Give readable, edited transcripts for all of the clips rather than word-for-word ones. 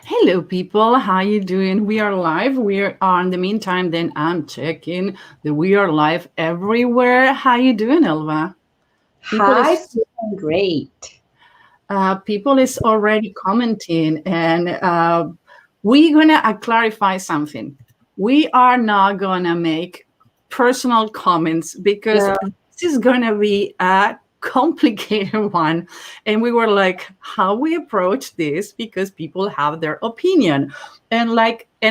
Hello, people. How you doing? We are live. We are on the meantime. Then I'm checking that we are live everywhere. How you doing, Elva? People Hi, is doing great. people is already commenting, and we're gonna clarify something. We are not gonna make personal comments because No, this is gonna be a complicated one, and we were like, how we approach this because people have their opinion, and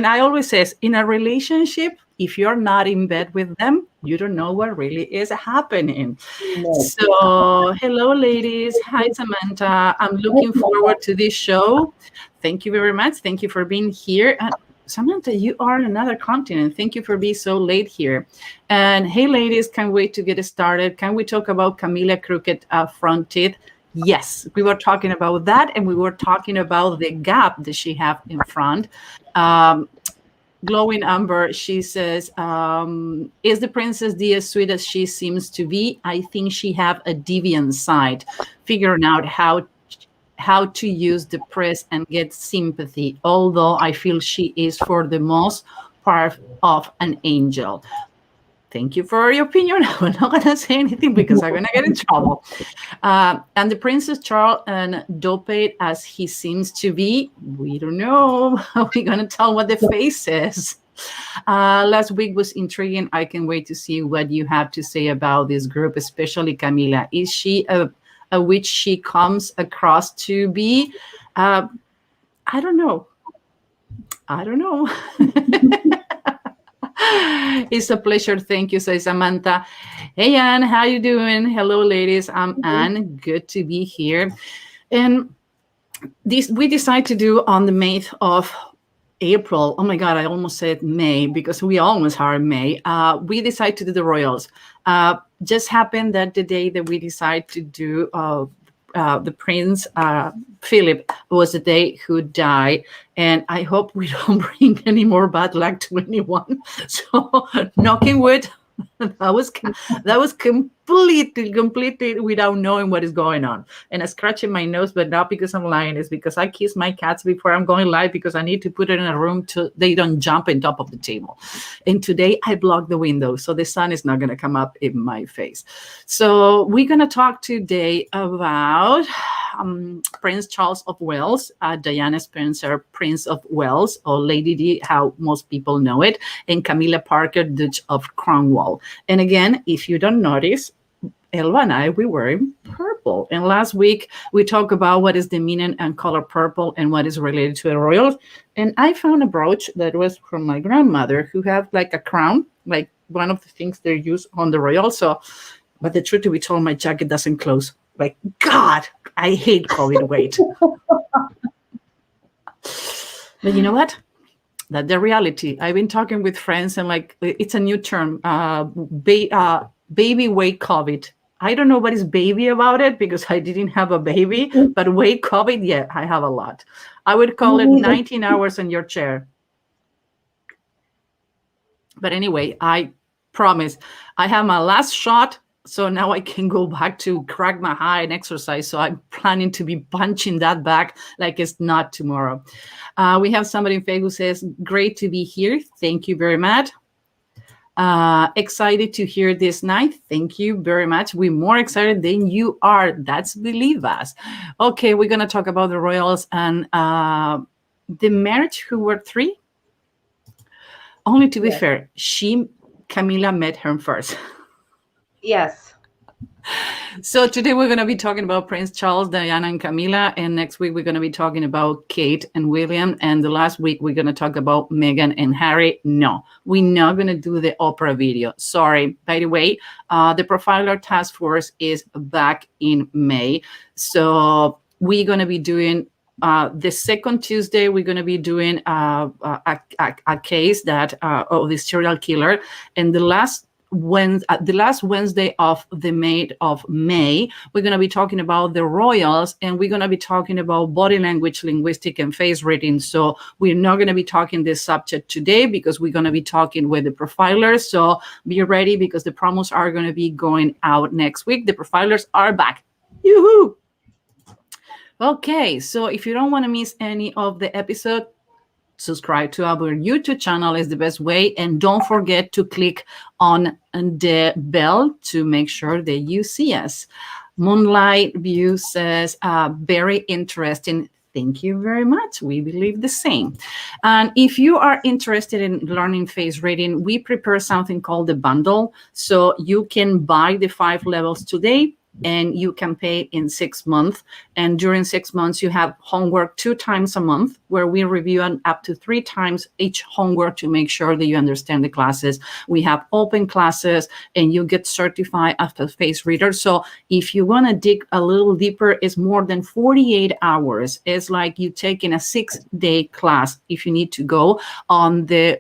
I always says in a relationship, if you're not in bed with them, you don't know what really is happening. no. So, hello, ladies. Hi, Samantha. I'm looking forward to this show. Thank you very much. Thank you for being here. And Samantha, you are on another continent. Thank you for being so late here. And hey, ladies, can't wait to get started. Can we talk about Camila Crooked front teeth? Yes, we were talking about that, and we were talking about the gap that she have in front. Um, Glowing Amber, she says, is the Princess D as sweet as she seems to be? I think she have a deviant side, figuring out how to use the press and get sympathy, although I feel she is for the most part of an angel. Thank you for your opinion. I'm not going to say anything because I'm going to get in trouble. And the Princess Charles and doped as he seems to be, we don't know. Are we going to tell what the face says? Last week was intriguing. I can wait to see what you have to say about this group, especially Camila. Is she a witch she comes across to be? Uh, I don't know. I don't know. It's a pleasure. Thank you, says Samantha. Hey, Anne, how you doing? Hello, ladies. I'm Anne. Good to be here. And this we decided to do on the 8th of April. Oh my God, I almost said May because we almost are in May. We decided to do the Royals. Just happened that the day that we decided to do the Prince Philip was the day who died, and I hope we don't bring any more bad luck to anyone. So, knocking wood. That was completely without knowing what is going on, and I scratching my nose, but not because I'm lying. It's because I kiss my cats before I'm going live because I need to put it in a room to they don't jump on top of the table. And today I blocked the window so the sun is not going to come up in my face. So we're going to talk today about Prince Charles of Wales, Diana Spencer, Prince of Wales, or Lady D, how most people know it, and Camilla Parker, Duchess of Cornwall. And again, if you don't notice, Elva and I, we were in purple. And last week, we talked about what is the meaning and color purple and what is related to the royals. And I found a brooch that was from my grandmother who had like a crown, like one of the things they use on the royal. So, but the truth to be told, my jacket doesn't close. Like, God, I hate COVID weight. But you know what? That's the reality. I've been talking with friends and like, it's a new term, baby weight COVID. I don't know what is baby about it because I didn't have a baby, but weight COVID, yeah, I have a lot. I would call it 19 hours on your chair. But anyway, I promise I have my last shot. So now I can go back to crack my high and exercise. So I'm planning to be punching that back like it's not tomorrow. We have somebody in Facebook who says, great to be here. Thank you very much. Excited to hear this night. Thank you very much. We're more excited than you are. That's believe us. Okay, we're going to talk about the royals and the marriage who were three. Only to be fair, Camilla met her first. Yes. So today we're going to be talking about Prince Charles, Diana, and Camilla. And next week we're going to be talking about Kate and William. And the last week we're going to talk about Meghan and Harry. No, we're not going to do the Oprah video. Sorry. By the way, the Profiler Task Force is back in May. So we're going to be doing the second Tuesday, we're going to be doing a case that of the serial killer. And the last Wednesday of the May, we're going to be talking about the royals, and we're going to be talking about body language, linguistic, and face reading. So we're not going to be talking this subject today because we're going to be talking with the profilers. So be ready because the promos are going to be going out next week. The profilers are back. Yoo-hoo! Okay, so if you don't want to miss any of the episode, subscribe to our YouTube channel is the best way. And don't forget to click on the bell to make sure that you see us. Moonlight View says, very interesting. Thank you very much. We believe the same. And if you are interested in learning face reading, we prepare something called the bundle. So you can buy the 5 levels today and you can pay in 6 months. And during 6 months, you have homework 2 times a month, where we review up to 3 times each homework to make sure that you understand the classes. We have open classes, and you get certified as a face reader. So if you want to dig a little deeper, it's more than 48 hours. It's like you taking a 6-day class. If you need to go on the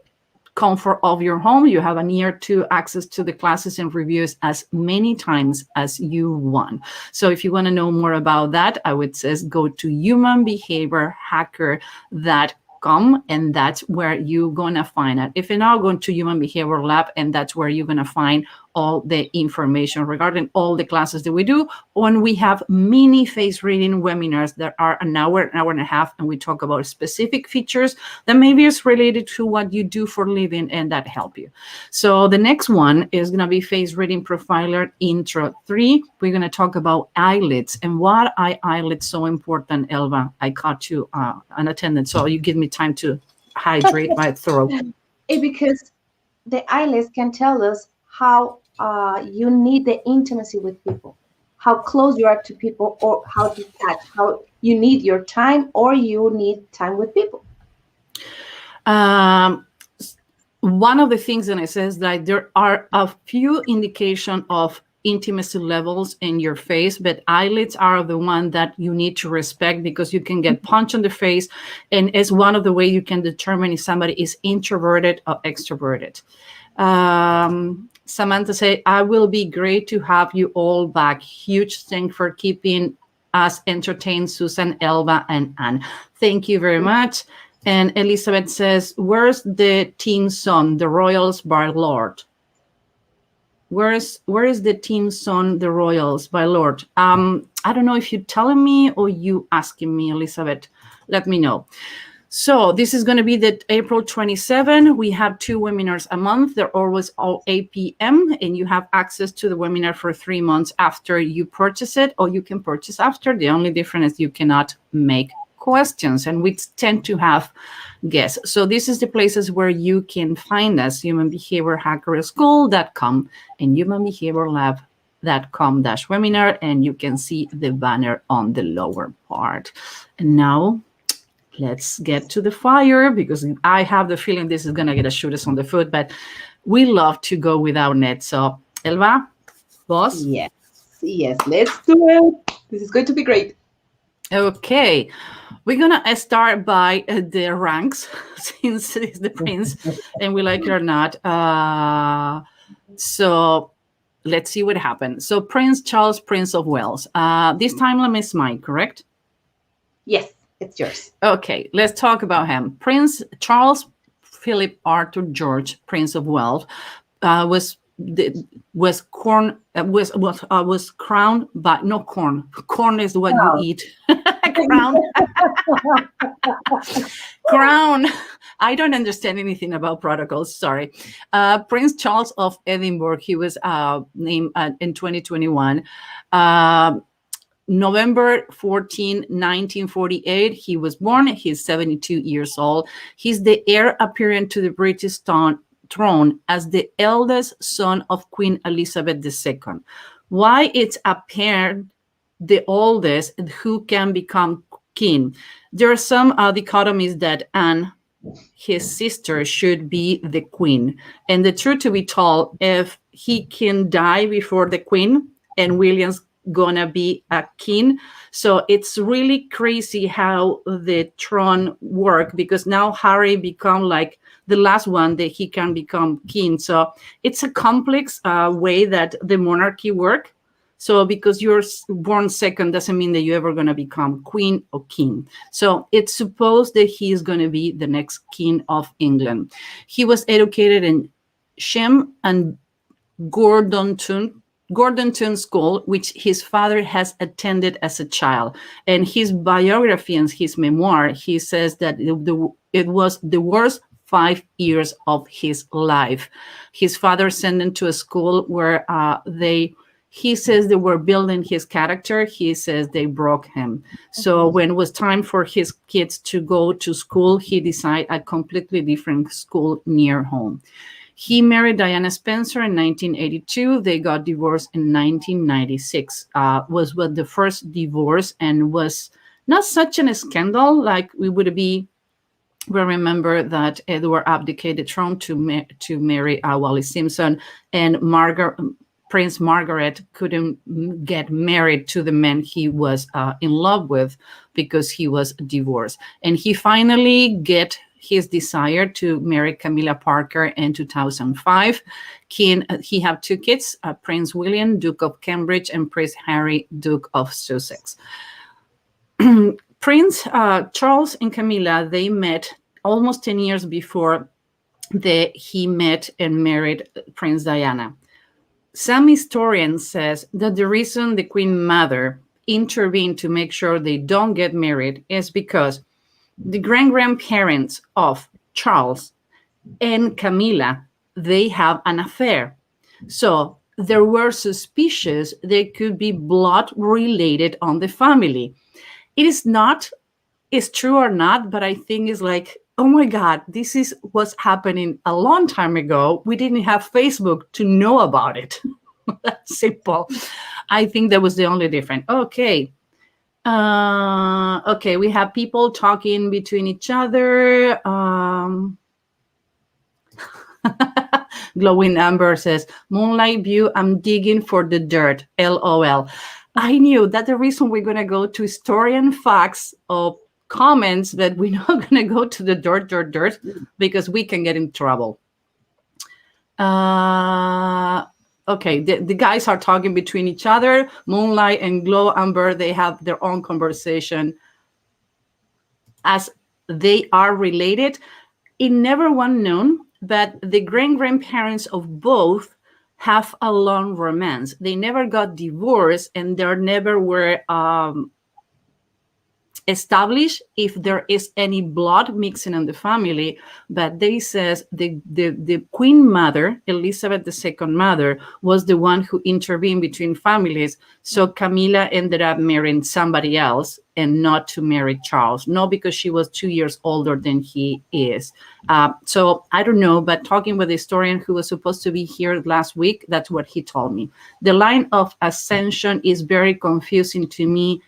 comfort of your home, you have a near to access to the classes and reviews as many times as you want. So if you want to know more about that, I would say go to humanbehaviorhacker.com, and that's where you're going to find it. If you're not, going to Human Behavior Lab, and that's where you're going to find all the information regarding all the classes that we do. When we have mini face reading webinars that are an hour and a half, and we talk about specific features that maybe is related to what you do for living and that help you. So the next one is going to be Face Reading Profiler Intro 3. We're going to talk about eyelids and why are eyelids so important. Elva, I caught you unattended, so you give me time to hydrate my throat. Because the eyelids can tell us how you need the intimacy with people, how close you are to people, or how detached, how you need your time, or you need time with people. One of the things that it says that there are a few indication of intimacy levels in your face, but eyelids are the one that you need to respect, because you can get punched in the face, and it's one of the way you can determine if somebody is introverted or extroverted. Samantha said, I will be great to have you all back. Huge thank for keeping us entertained, Susan, Elva, and Anne. Thank you very much. And Elizabeth says, where's the theme song, The Royals by Lord? Where is the theme song, The Royals by Lord? I don't know if you're telling me or you asking me, Elizabeth. Let me know. So this is going to be the April 27. We have 2 webinars a month. They're always all 8 p.m. and you have access to the webinar for 3 months after you purchase it, or you can purchase after. The only difference is you cannot make questions, and we tend to have guests. So this is the places where you can find us: humanbehaviorhackerschool.com and humanbehaviorlab.com/webinar, and you can see the banner on the lower part. And now let's get to the fire, because I have the feeling this is going to shoot us on the foot, but we love to go without net. So, Elva, boss? Yes, let's do it. This is going to be great. Okay, we're going to start by the ranks, since it's the prince, and we like it or not. So, let's see what happens. So, Prince Charles, Prince of Wales. This time, let me smile, correct? Yes. It's yours. Okay, let's talk about him. Prince Charles Philip Arthur George, Prince of Wales, was crowned, but no corn. Corn is what you eat. Crown. Crown. I don't understand anything about protocols. Sorry. Prince Charles of Edinburgh. He was named in 2021. November 14, 1948, he was born. He's 72 years old. He's the heir apparent to the British throne as the eldest son of Queen Elizabeth II. Why it's apparent the oldest who can become king? There are some dichotomies that Anne, his sister, should be the queen. And the truth to be told, if he can die before the queen and William's gonna be a king. So it's really crazy how the throne work, because now Harry become like the last one that he can become king. So it's a complex way that the monarchy work. So because you're born second doesn't mean that you're ever going to become queen or king. So it's supposed that he is going to be the next king of England. He was educated in Shem and Gordonton Gordonton School, which his father has attended as a child. And his biography and his memoir, he says that it was the worst 5 years of his life. His father sent him to a school where he says they were building his character. He says they broke him. So when it was time for his kids to go to school, he decided a completely different school near home. He married Diana Spencer in 1982. They got divorced in 1996. Was what the first divorce, and was not such a scandal like we would be. We remember that Edward abdicated throne to marry Wallis Simpson, and Prince Margaret couldn't get married to the man he was in love with because he was divorced. And he finally get his desire to marry Camilla Parker in 2005. He had two kids, Prince William, Duke of Cambridge, and Prince Harry, Duke of Sussex. Prince Charles and Camilla, they met almost 10 years before he met and married Prince Diana. Some historian says that the reason the Queen Mother intervened to make sure they don't get married is because the grandparents of Charles and Camilla, they have an affair. So there were suspicious there could be blood related on the family. It is not, it's true or not, but I think it's like, oh my God, this is what's happening a long time ago. We didn't have Facebook to know about it. That's simple. I think that was the only difference. Okay. Okay, we have people talking between each other. Glowing Amber says, Moonlight View, I'm digging for the dirt. LOL. I knew that the reason we're going to go to historian facts of comments, that we're not going to go to the dirt, because we can get in trouble. Okay, the guys are talking between each other. Moonlight and Glow Amber, they have their own conversation as they are related. It never was known, but the grandparents of both have a long romance. They never got divorced, and there never were established if there is any blood mixing in the family. But they says the Queen Mother, Elizabeth II mother, was the one who intervened between families. So Camilla ended up marrying somebody else and not to marry Charles, not because she was 2 years older than he is. So I don't know, but talking with a historian who was supposed to be here last week, that's what he told me. The line of ascension is very confusing to me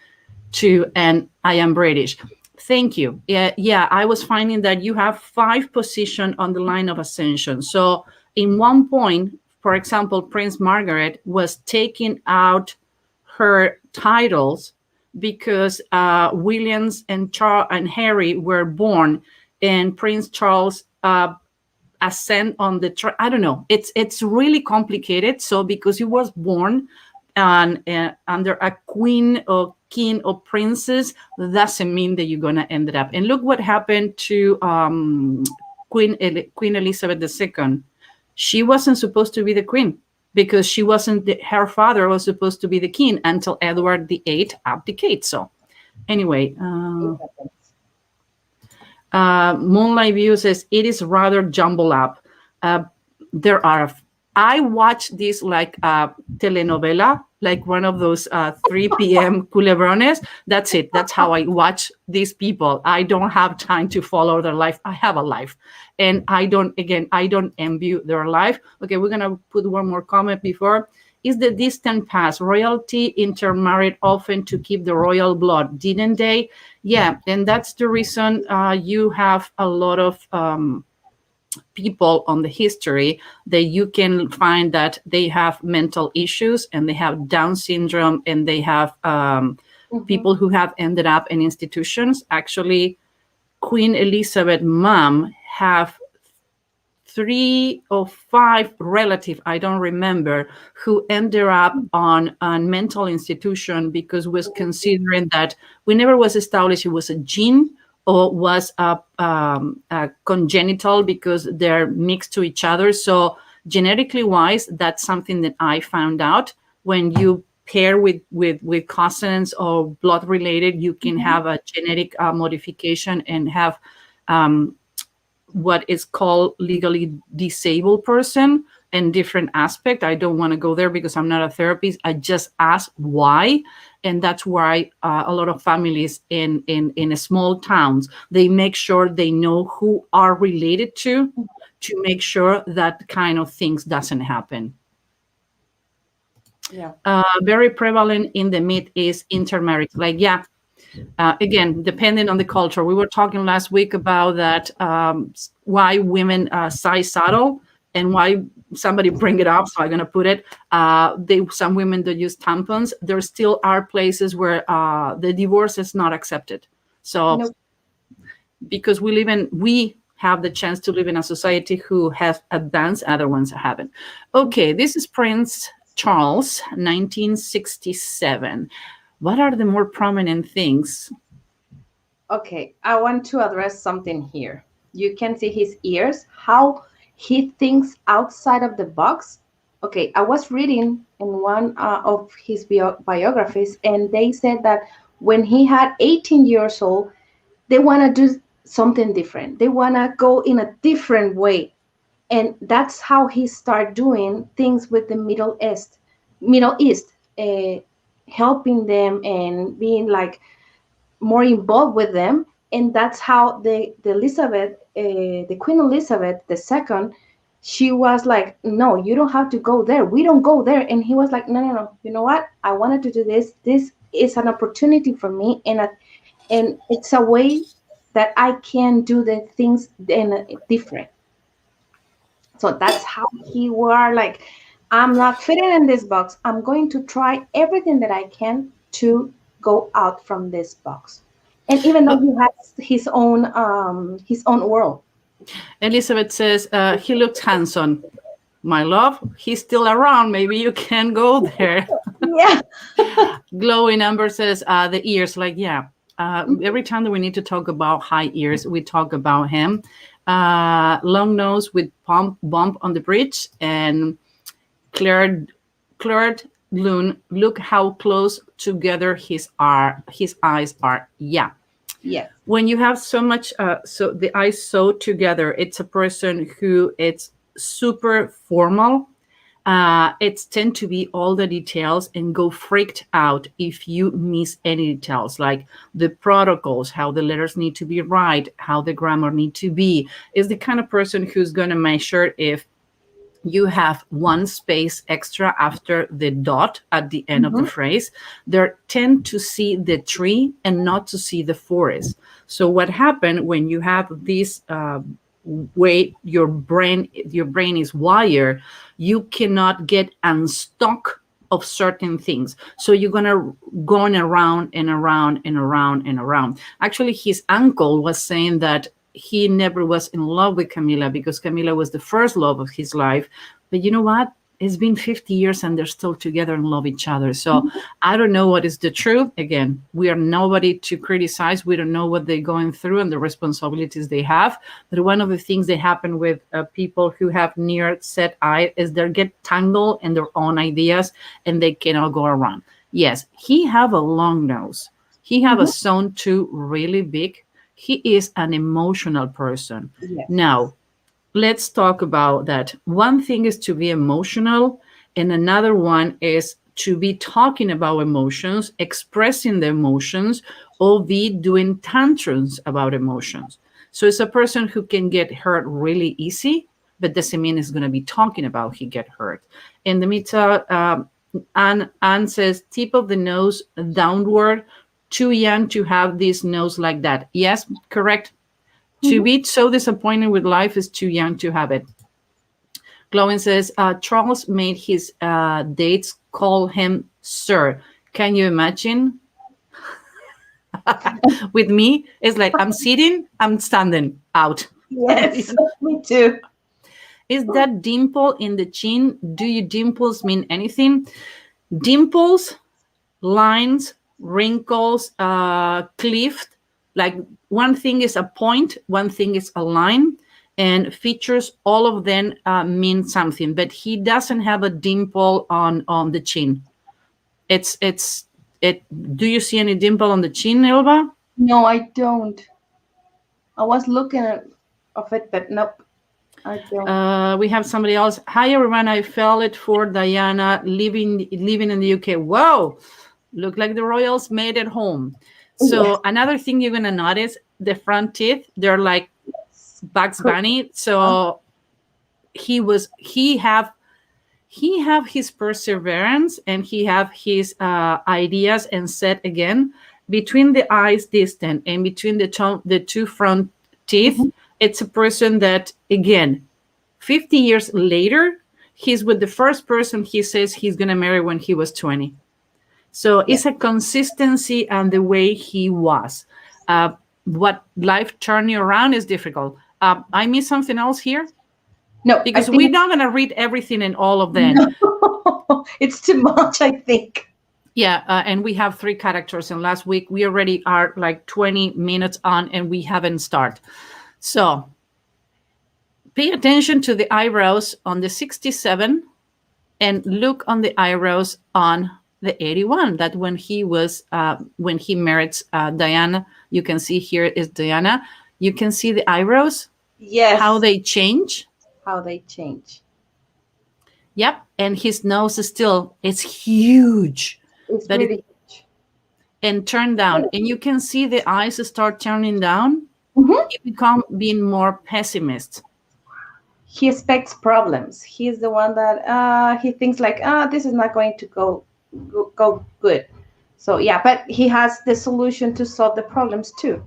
too, and I am British. Thank you. Yeah, I was finding that you have 5 positions on the line of ascension. So in one point, for example, Prince Margaret was taking out her titles because Williams and Harry were born, and Prince Charles ascend on the I don't know. It's really complicated. So because he was born and under a queen or king or princess, doesn't mean that you're gonna end it up. And look what happened to Queen Elizabeth II. She wasn't supposed to be the queen because she wasn't. Her father was supposed to be the king until Edward VIII abdicated. So anyway, Moonlight View says it is rather jumbled up. There are. I watch this like telenovela, like one of those 3 p.m. culebrones. That's it. That's how I watch these people. I don't have time to follow their life. I have a life. And I don't envy their life. Okay, we're going to put one more comment before. Is the distant past. Royalty intermarried often to keep the royal blood, didn't they? Yeah, and that's the reason you have a lot of people on the history that you can find that they have mental issues and they have Down syndrome and they have people who have ended up in institutions. Actually, Queen Elizabeth mom have 3 or 5 relatives, I don't remember, who ended up on a mental institution because was considering that we never was established it was a gene or was a congenital because they're mixed to each other. So genetically wise, that's something that I found out. when you pair with cousins or blood related, you can Mhm. have a genetic modification and have what is called legally disabled person and different aspect. I don't want to go there because I'm not a therapist. I just ask why, and that's why a lot of families in small towns, they make sure they know who are related to make sure that kind of things doesn't happen. Yeah. Very prevalent in the myth is intermarriage. Like, yeah, again, depending on the culture. We were talking last week about that, why women size saddle and why somebody bring it up. So I'm going to put it. Some women that use tampons. There still are places where the divorce is not accepted. So No. because we have the chance to live in a society who has advanced, other ones haven't. Okay, this is Prince Charles, 1967. What are the more prominent things? Okay, I want to address something here. You can see his ears, how he thinks outside of the box. Okay, I was reading in one of his biographies, and they said that when he had 18 years old, they want to do something different. They want to go in a different way, and that's how he started doing things with the Middle East, uh, helping them and being like more involved with them. And that's how the Elizabeth, the Queen Elizabeth II, she was like, no, you don't have to go there, we don't go there. And he was like, no, no, no, you know what, I wanted to do this is an opportunity for me, and it's a way that I can do the things in a different. So that's how he were like, I'm not fitting in this box, I'm going to try everything that I can to go out from this box. And even though Oh, he has his own world. Elizabeth says, he looks handsome. My love, he's still around. Maybe you can go there. Yeah. Glowing Amber says, the ears. Like, yeah. Every time that we need to talk about high ears, we talk about him. Long nose with bump on the bridge, and cleared cleared loon. Look how close together his eyes are. Yeah. Yes. When you have so much so the eyes so together, it's a person who it's super formal. It's tend to be all the details and go freaked out if you miss any details, like the protocols, how the letters need to be right, how the grammar need to be. Is the kind of person who's going to make sure if you have one space extra after the dot at the end of the Hmm. phrase, they tend to see the tree and not to see the forest. So what happened when you have this way your brain is wired, you cannot get unstuck of certain things. So you're gonna going around and around and around and around. Actually, his uncle was saying that he never was in love with Camila because Camila was the first love of his life. But you know what? It's been 50 years and they're still together and love each other. So I don't know what is the truth. Again, we are nobody to criticize. We don't know what they're going through and the responsibilities they have. But one of the things that happen with people who have near set eye is they get tangled in their own ideas and they cannot go around. Yes, he have a long nose. He have a Hmm. zone too really big. He is an emotional person. Yes. Now, let's talk about that. One thing is to be emotional, and another one is to be talking about emotions, expressing the emotions, or be doing tantrums about emotions. So it's a person who can get hurt really easy, but doesn't mean it's going to be talking about he get hurt. In the Mita, Anne says, tip of the nose downward, too young to have this nose like that. Yes, correct. To Hmm. be so disappointed with life is too young to have it. Glowing says, Charles made his dates call him sir. Can you imagine? With me, it's like I'm sitting, I'm standing out. Yes. Me too. Is that dimple in the chin? Do you dimples mean anything? Dimples, lines, wrinkles, cleft. Like one thing is a point, one thing is a line, and features. All of them mean something. But he doesn't have a dimple on the chin. It. Do you see any dimple on the chin, Elba? No, I don't. I was looking at of it, but nope, I don't. We have somebody else. Hi everyone, I fell it for Diana living in the UK. Whoa, look like the royals made it home. Yes. So another thing you're gonna notice, the front teeth, they're like Bugs Bunny. So he have his perseverance, and he have his ideas, and set again between the eyes distant and between the two front teeth. Mhm. It's a person that, again, 50 years later, he's with the first person he says he's going to marry when he was 20. So Yeah. it's a consistency and the way he was. Uh, what life turning around is difficult. I miss something else here, No, I because we're think not going to read everything in all of them. no. It's too much, I think. Yeah, and we have 3 characters, and last week we already are like 20 minutes on, and we haven't started. So pay attention to the eyebrows on the 67, and look on the eyebrows on the 81. That when he married Diana, you can see here is Diana. You can see the eyebrows, how Yes, they change. how they change. Yep, and his nose is still, it's huge, It's but it really huge. and turn down, and you can see the eyes start turning down. Mhm. He become being more pessimist. He expects problems. He's the one that he thinks like, this is not going to go good. So yeah, but he has the solution to solve the problems too.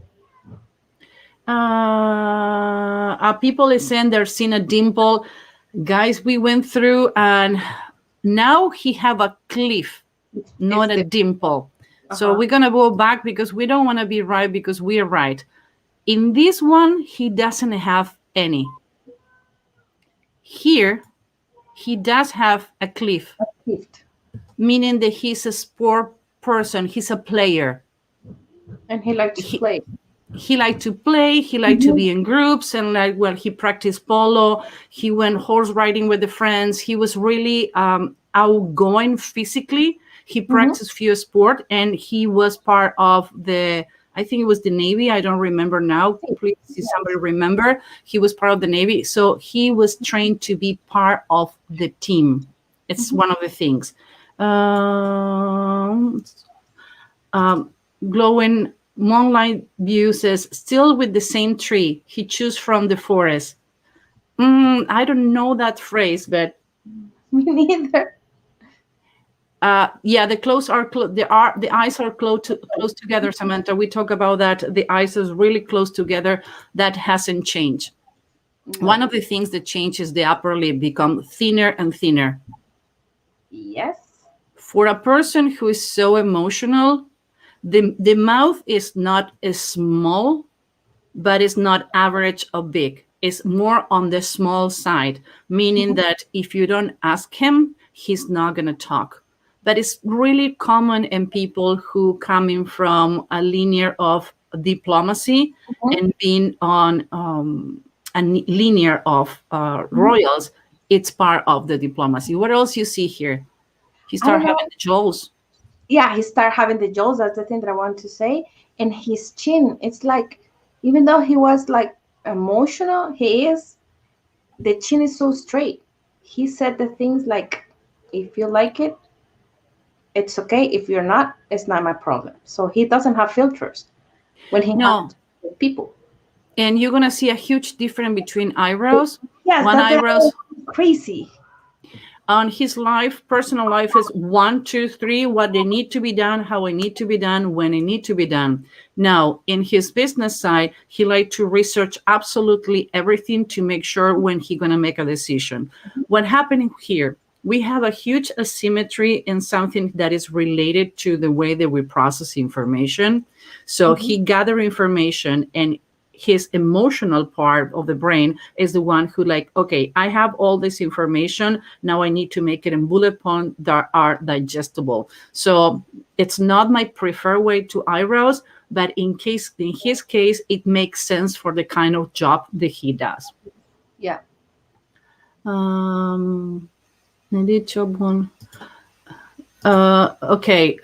People is saying they're seeing a dimple. Guys, we went through, and now he have a cliff, It's not a the dimple. So uh-huh. we're gonna go back, because we don't want to be right because we are right. In this one, he doesn't have any. Here, he does have a cliff, Gift. meaning that he's a sport person. He's a player. And he likes to He, play. he liked to play, he liked to Mhm. be in groups, and like, well, he practiced polo, he went horse riding with the friends, he was really outgoing physically. He Mhm. practiced few sport, and he was part of the, I think it was the Navy, I don't remember now, please, if somebody Yes. remember, he was part of the Navy, so he was trained to be part of the team. It's Mhm. one of the things. um, um, Glowing moonlight view says, still with the same tree. He choose from the forest. I don't know that phrase, but Me neither. yeah, the clothes are the eyes are close together. Samantha, we talk about that. The eyes is really close together. That hasn't changed. One No. of the things that changes, the upper lip become thinner and thinner. Yes. For a person who is so emotional, the mouth is not as small, but it's not average or big. It's more on the small side, meaning Mhm. that if you don't ask him, he's not going to talk. But it's really common in people who coming from a linear of diplomacy Mhm. and being on a linear of Mhm. royals. It's part of the diplomacy. What else you see here? He I start don't having know. the jewels. Yeah, he started having the jaws. That's the thing that I want to say. And his chin, it's like, even though he was like emotional, he is, the chin is so straight. He said the things like, if you like it, it's okay. If you're not, it's not my problem. So he doesn't have filters when he has No, to with people. and you're gonna see a huge difference between eyebrows. Yes, One that they're eyebrows crazy. on his life, personal life is 1, 2, 3, what they need to be done, how it need to be done, when it need to be done. Now, in his business side, he like to research absolutely everything to make sure when he gonna make a decision. What happening here? We have a huge asymmetry in something that is related to the way that we process information. So Mhm. he gather information, and his emotional part of the brain is the one who like, okay, I have all this information, now I need to make it in bullet points that are digestible. So it's not my preferred way to eyebrows, but in his case, it makes sense for the kind of job that he does. Yeah. I did job one. Okay.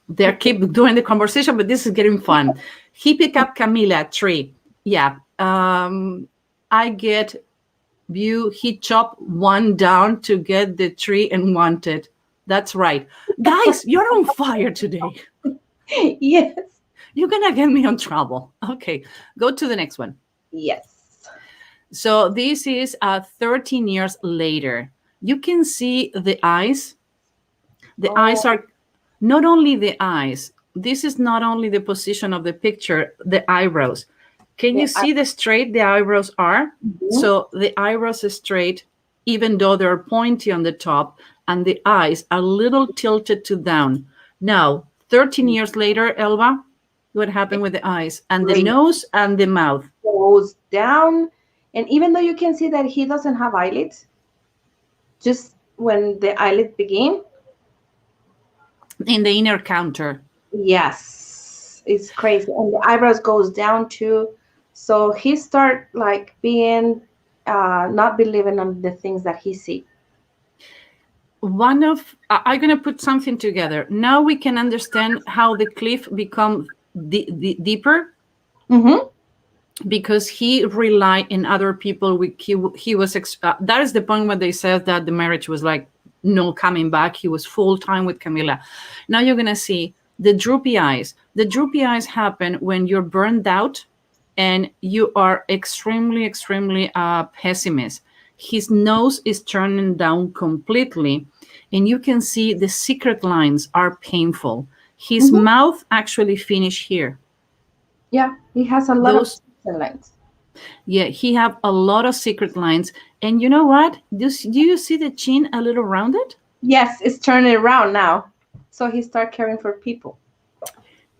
They keep doing the conversation, but this is getting fun. He pick up Camila tree. Yeah. I get view. He chopped one down to get the tree and wanted. That's right. Guys, you're on fire today. Yes. You're gonna get me in trouble. Okay. Go to the next one. Yes. So this is 13 years later. You can see the eyes. The eyes Oh, are not only the eyes. This is not only the position of the picture, the eyebrows. Can you the see the straight the eyebrows are? Mhm. So the eyebrows are straight, even though they're pointy on the top, and the eyes are a little tilted to down. Now, 13 years later, Elba, what happened with the eyes and the Great. nose and the mouth Goes down, and even though you can see that he doesn't have eyelids, just when the eyelids begin, in the inner counter? yes, it's crazy. And the eyebrows goes down too. So he start like being not believing on the things that he see. One of I'm going to put something together. Now we can understand how the cliff become deeper, Mm-hmm. because he relied in other people. He was that is the point when they said that the marriage was like no coming back. He was full time with Camila. Now you're going to see the droopy eyes. The droopy eyes happen when you're burned out and you are extremely pessimist. His nose is turning down completely, and you can see the secret lines are painful. His Mm-hmm. mouth actually finish here. Yeah, he has a lot of Those, lines. yeah, he have a lot of secret lines. And you know what? Do you see the chin a little rounded? Yes, it's turning around now. So he start caring for people.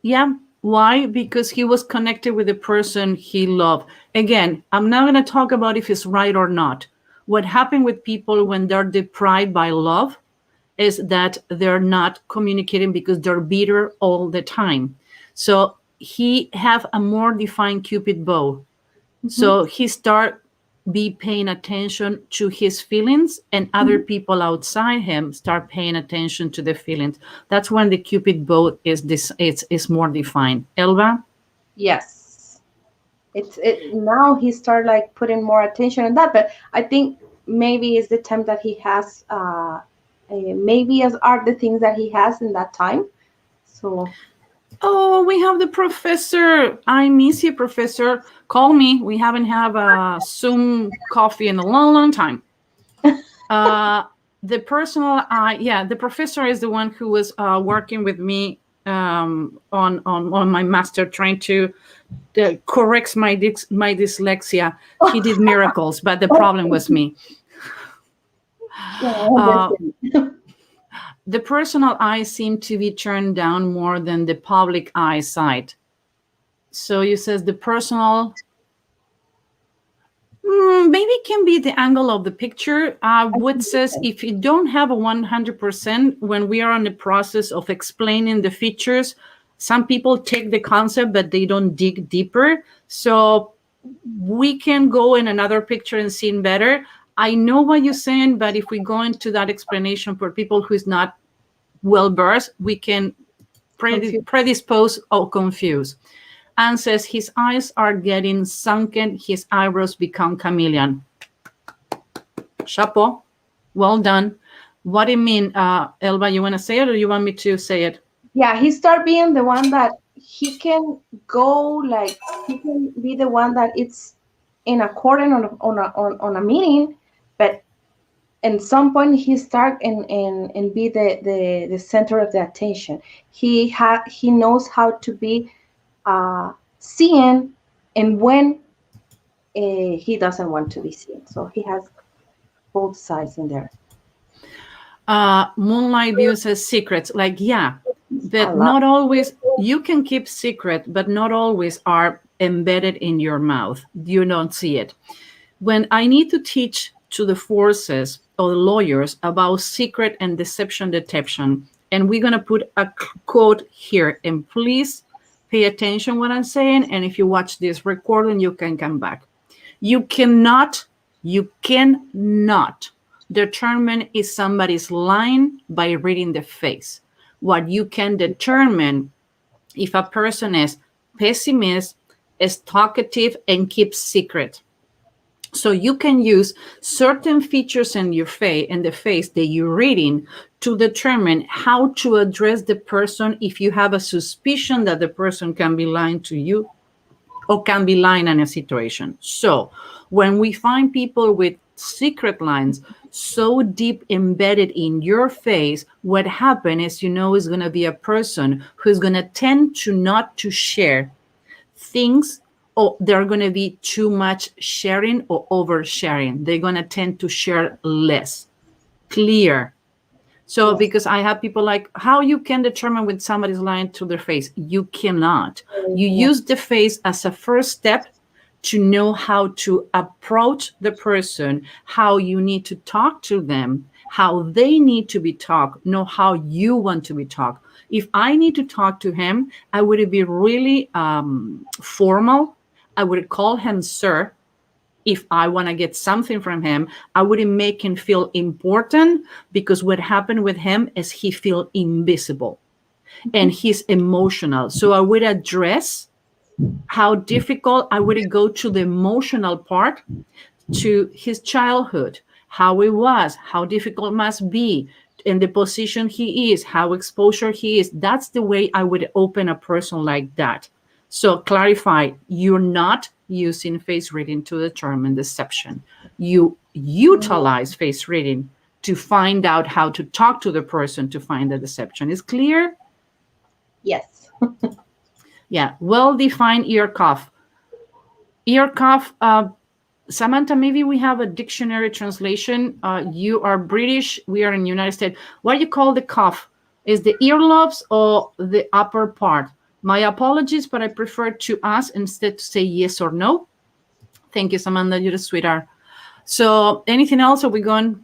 Yeah. Why? Because he was connected with the person he loved. Again, I'm not going to talk about if it's right or not. What happened with people when they're deprived by love is that they're not communicating because they're bitter all the time. So he have a more defined cupid bow. Mm-hmm. So he start be paying attention to his feelings, and other Mm-hmm. people outside him start paying attention to the feelings. That's when the cupid bow is more defined. Elba? Yes. It's it now he start like putting more attention on that, but I think maybe it's the time that he has maybe as are the things that he has in that time. So Oh, we have the professor. I miss you, professor. Call me. We haven't have a Zoom coffee in a long time. Uh, the personal, yeah, the professor is the one who was working with me on my master, trying to correct my dyslexia. He did miracles, but the problem was me. yeah, I Uh, understand. the personal eye seemed to be turned down more than the public eyesight. So you says the personal. Maybe it can be the angle of the picture. I What think says so. if you don't have a 100%, when we are in the process of explaining the features, some people take the concept, but they don't dig deeper. So we can go in another picture and see better. I know what you're saying, but if we go into that explanation for people who is not well versed, we can Confused. predispose or confuse. And says his eyes are getting sunken, his eyebrows become chameleon. Chapeau. Well done. What do you mean, Elba? You want to say it or you want me to say it? Yeah, he start being the one that he can go like he can be the one that it's in accordance on a meeting, but at some point he start and be the center of the attention. He knows how to be seen and when he doesn't want to be seen. So he has both sides in there. Moonlight View says secrets. Like, yeah, I but love not always. You can keep secret, but not always are embedded in your mouth. You don't see it. When I need to teach to the forces or the lawyers about secret and deception, and we're going to put a quote here, and please pay attention what I'm saying. And if you watch this recording, you can come back. You cannot determine if somebody's lying by reading the face. What you can determine if a person is pessimist, is talkative, and keeps secret. So you can use certain features in your face, in the face that you're reading, to determine how to address the person if you have a suspicion that the person can be lying to you or can be lying in a situation. So when we find people with secret lines so deep embedded in your face, what happens is, is going to be a person who's going to tend to not to share things, or they're going to be too much sharing or oversharing. They're going to tend to share less. Clear. So Yes. because I have people like, how you can determine when somebody's lying to their face? You cannot. You Yeah. use the face as a first step to know how to approach the person, how you need to talk to them, how they need to be talked, know how you want to be talked. If I need to talk to him, I would be really formal. I would call him sir. If I want to get something from him, I wouldn't make him feel important, because what happened with him is he feel invisible and he's emotional. So I would address how difficult. I would go to the emotional part, to his childhood, how it was, how difficult it must be, in the position he is, how exposure he is. That's the way I would open a person like that. So clarify, you're not using face reading to determine deception. You utilize face reading to find out how to talk to the person to find the deception. Is clear? Yes. Yeah. Well-defined ear cough. Ear cough, Samantha, maybe we have a dictionary translation. You are British. We are in the United States. What do you call the cough? Is the earlobes or the upper part? My apologies, but I prefer to ask instead to say yes or no. Thank you, Samantha. You're a sweetheart. So anything else? Are we going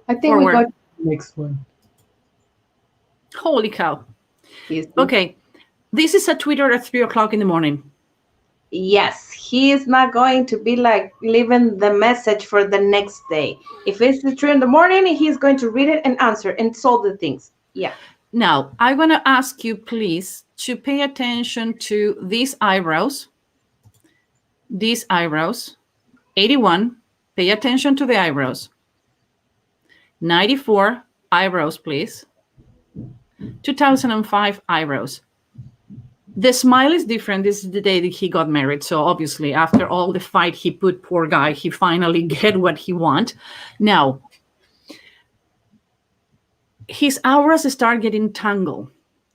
I think we got forward? Next one. Holy cow. his. Okay. This is a Twitter at 3:00 in the morning. Yes, he is not going to be like leaving the message for the next day. If it's the 3 in the morning, he's going to read it and answer and solve the things. Yeah. Now, I want to ask you, please, to pay attention to these eyebrows. These eyebrows. 81, pay attention to the eyebrows. 94, eyebrows, please. 2005, eyebrows. The smile is different. This is the day that he got married. So obviously, after all the fight he put, poor guy, he finally get what he want. Now, his auras start getting tangled.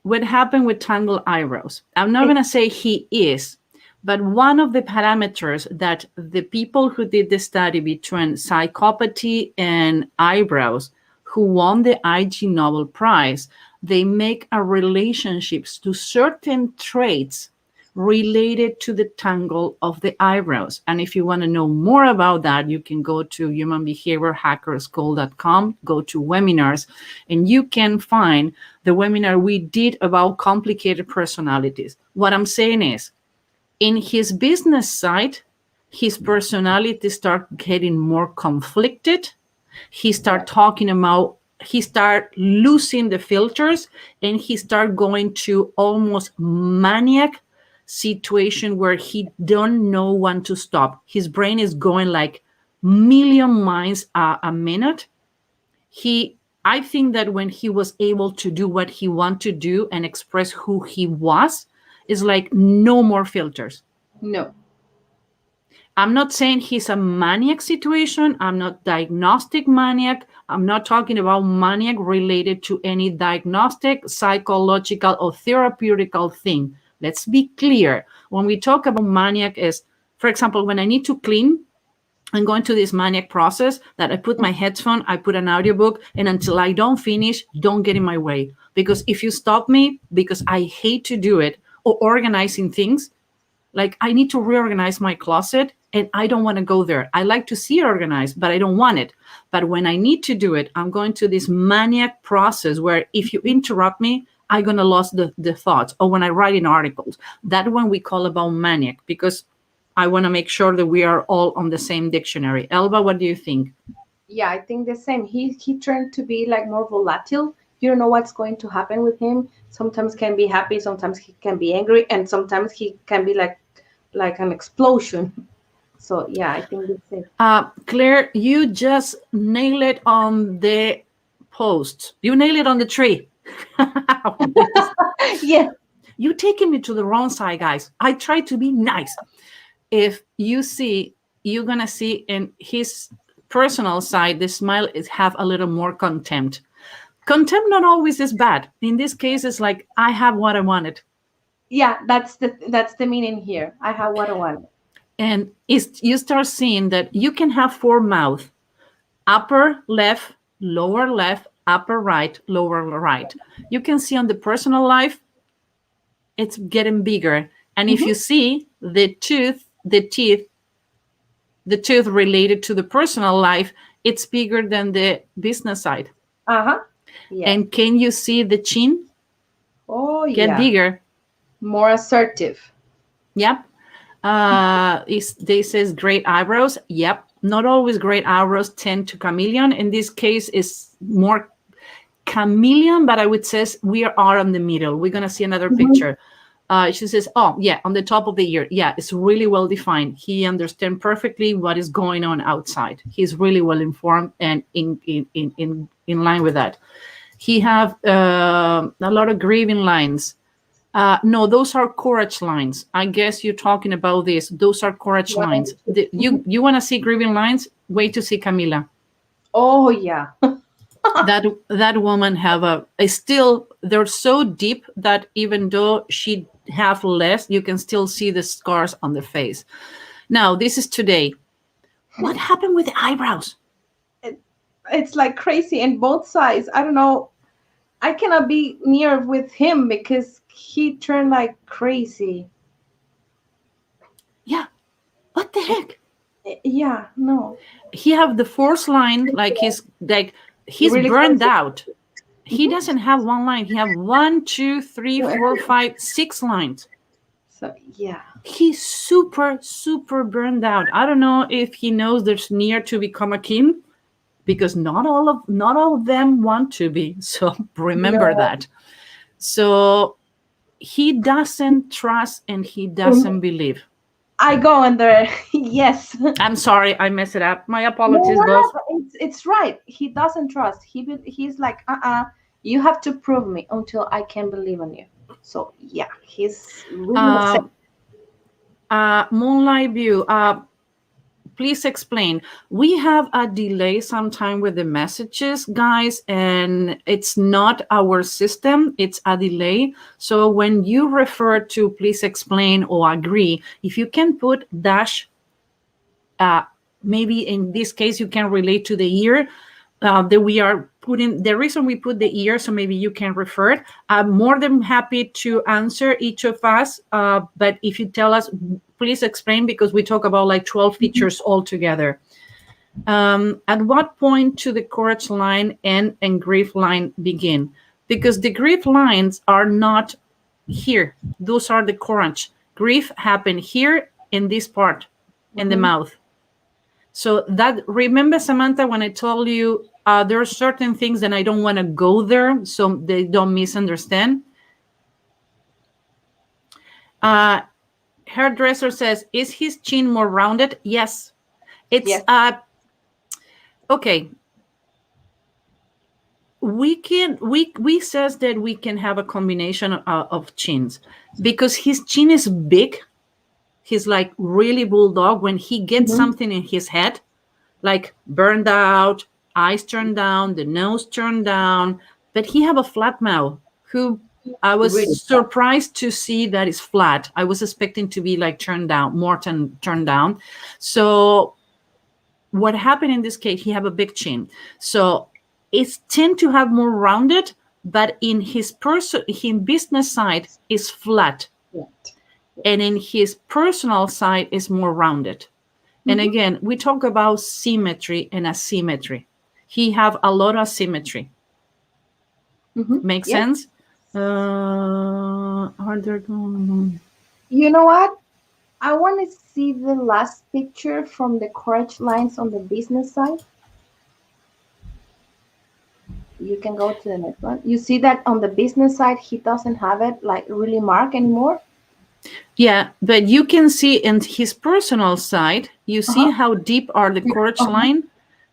What happened with tangled eyebrows? I'm not going to say he is, but one of the parameters that the people who did the study between psychopathy and eyebrows, who won the IG Nobel Prize, they make a relationships to certain traits related to the tangle of the eyebrows. And if you want to know more about that, you can go to humanbehaviorhackerschool.com, go to webinars, and you can find the webinar we did about complicated personalities. What I'm saying is, in his business side, his personality start getting more conflicted. He start talking about, he start losing the filters, and he start going to almost maniac situation where he don't know when to stop. His brain is going like million miles a minute. I think that when he was able to do what he wanted to do and express who he was, is like no more filters. No. I'm not saying he's a maniac situation. I'm not diagnostic maniac. I'm not talking about maniac related to any diagnostic, psychological, or therapeutical thing. Let's be clear. When we talk about maniac is, for example, when I need to clean, I'm going to this maniac process that I put my headphone, I put an audiobook, and until I don't finish, don't get in my way. Because if you stop me, because I hate to do it, or organizing things, like I need to reorganize my closet and I don't want to go there. I like to see it organized, but I don't want it. But when I need to do it, I'm going to this maniac process where if you interrupt me, I'm going to lose the thoughts. Or when I write in articles, that one we call about maniac, because I want to make sure that we are all on the same dictionary. Elba, what do you think? Yeah, I think the same. He turned to be like more volatile. You don't know what's going to happen with him. Sometimes can be happy, sometimes he can be angry, and sometimes he can be like an explosion. So yeah, I think the same. Claire, you just nailed it on the post. You nailed it on the tree. Yeah. You taking me to the wrong side, guys. I try to be nice. If you see, you're gonna see in his personal side, the smile is have a little more contempt. Contempt not always is bad. In this case, it's like I have what I wanted, Yeah, that's the meaning here. I have what I want. and it's, you start seeing that you can have four mouth: upper left, lower left, upper right, lower right. You can see on the personal life, it's getting bigger, and if Hmm. you see the tooth related to the personal life, it's bigger than the business side. Uh-huh. Yeah. And can you see the chin Oh get yeah. bigger? More assertive. Yep. They says great eyebrows. Yep. Not always great eyebrows tend to chameleon. In this case, is more chameleon, but I would say we are on the middle. We're gonna see another Hmm. picture. She says, "Oh yeah, on the top of the ear. Yeah, it's really well defined. He understands perfectly what is going on outside. He's really well informed and in line with that. He have a lot of grieving lines. No, those are courage lines. I guess you're talking about this. Those are courage Right. lines. Mhm. You want to see grieving lines? Wait to see Camila. Oh yeah. That woman have a still, they're so deep that even though she have less, you can still see the scars on the face. Now this is today. What happened with the eyebrows? It, it's like crazy in both sides. I don't know. I cannot be near with him because he turned like crazy. Yeah, what the heck? Yeah, no. He have the fourth line, like he's Really burned crazy. out. He Mhm. doesn't have one line. He have one, two, three, four, five, six lines. So yeah. He's super burned out. I don't know if he knows there's near to become a king, because not all of them want to be. So remember No. that. So he doesn't trust and he doesn't believe. I go in there. Yes. I'm sorry, I messed it up. My No, apologies, no, no. boss. But it's right. He doesn't trust. He's like, you have to prove me until I can believe on you. So yeah, he's really upset. Uh, Moonlight View. Please explain. We have a delay sometime with the messages, guys, and it's not our system, it's a delay. So when you refer to please explain or agree, if you can put dash, maybe in this case you can relate to the year that we are putting, the reason we put the year, so maybe you can refer it. I'm more than happy to answer each of us, but if you tell us, please explain, because we talk about like 12 features altogether. At what point to the courage line end and grief line begin? Because the grief lines are not here. Those are the courage. Grief happen here in this part, in the Hmm. mouth. So that, remember, Samantha, when I told you there are certain things that I don't want to go there so they don't misunderstand. Uh, Hairdresser says, is his chin more rounded? Yes. It's Yes. okay. We says that we can have a combination of chins, because his chin is big. He's like really bulldog. When he gets Hmm. something in his head, like burned out, eyes turned down, the nose turned down, but he have a flat mouth. Who I was Really bad. surprised to see that is flat. I was expecting to be like turned down, more turned down. So what happened in this case? He have a big chin, so it's tend to have more rounded, but in his business side is flat, Yes. and in his personal side is more rounded. And Hmm. again, we talk about symmetry and asymmetry. He have a lot of symmetry. Hmm. Make Yes. sense? Are there? You know what? I want to see the last picture from the courage lines on the business side. You can go to the next one. You see that on the business side, he doesn't have it like really marked anymore. Yeah, but you can see in his personal side, you see Uh-huh. how deep are the courage Uh-huh. line?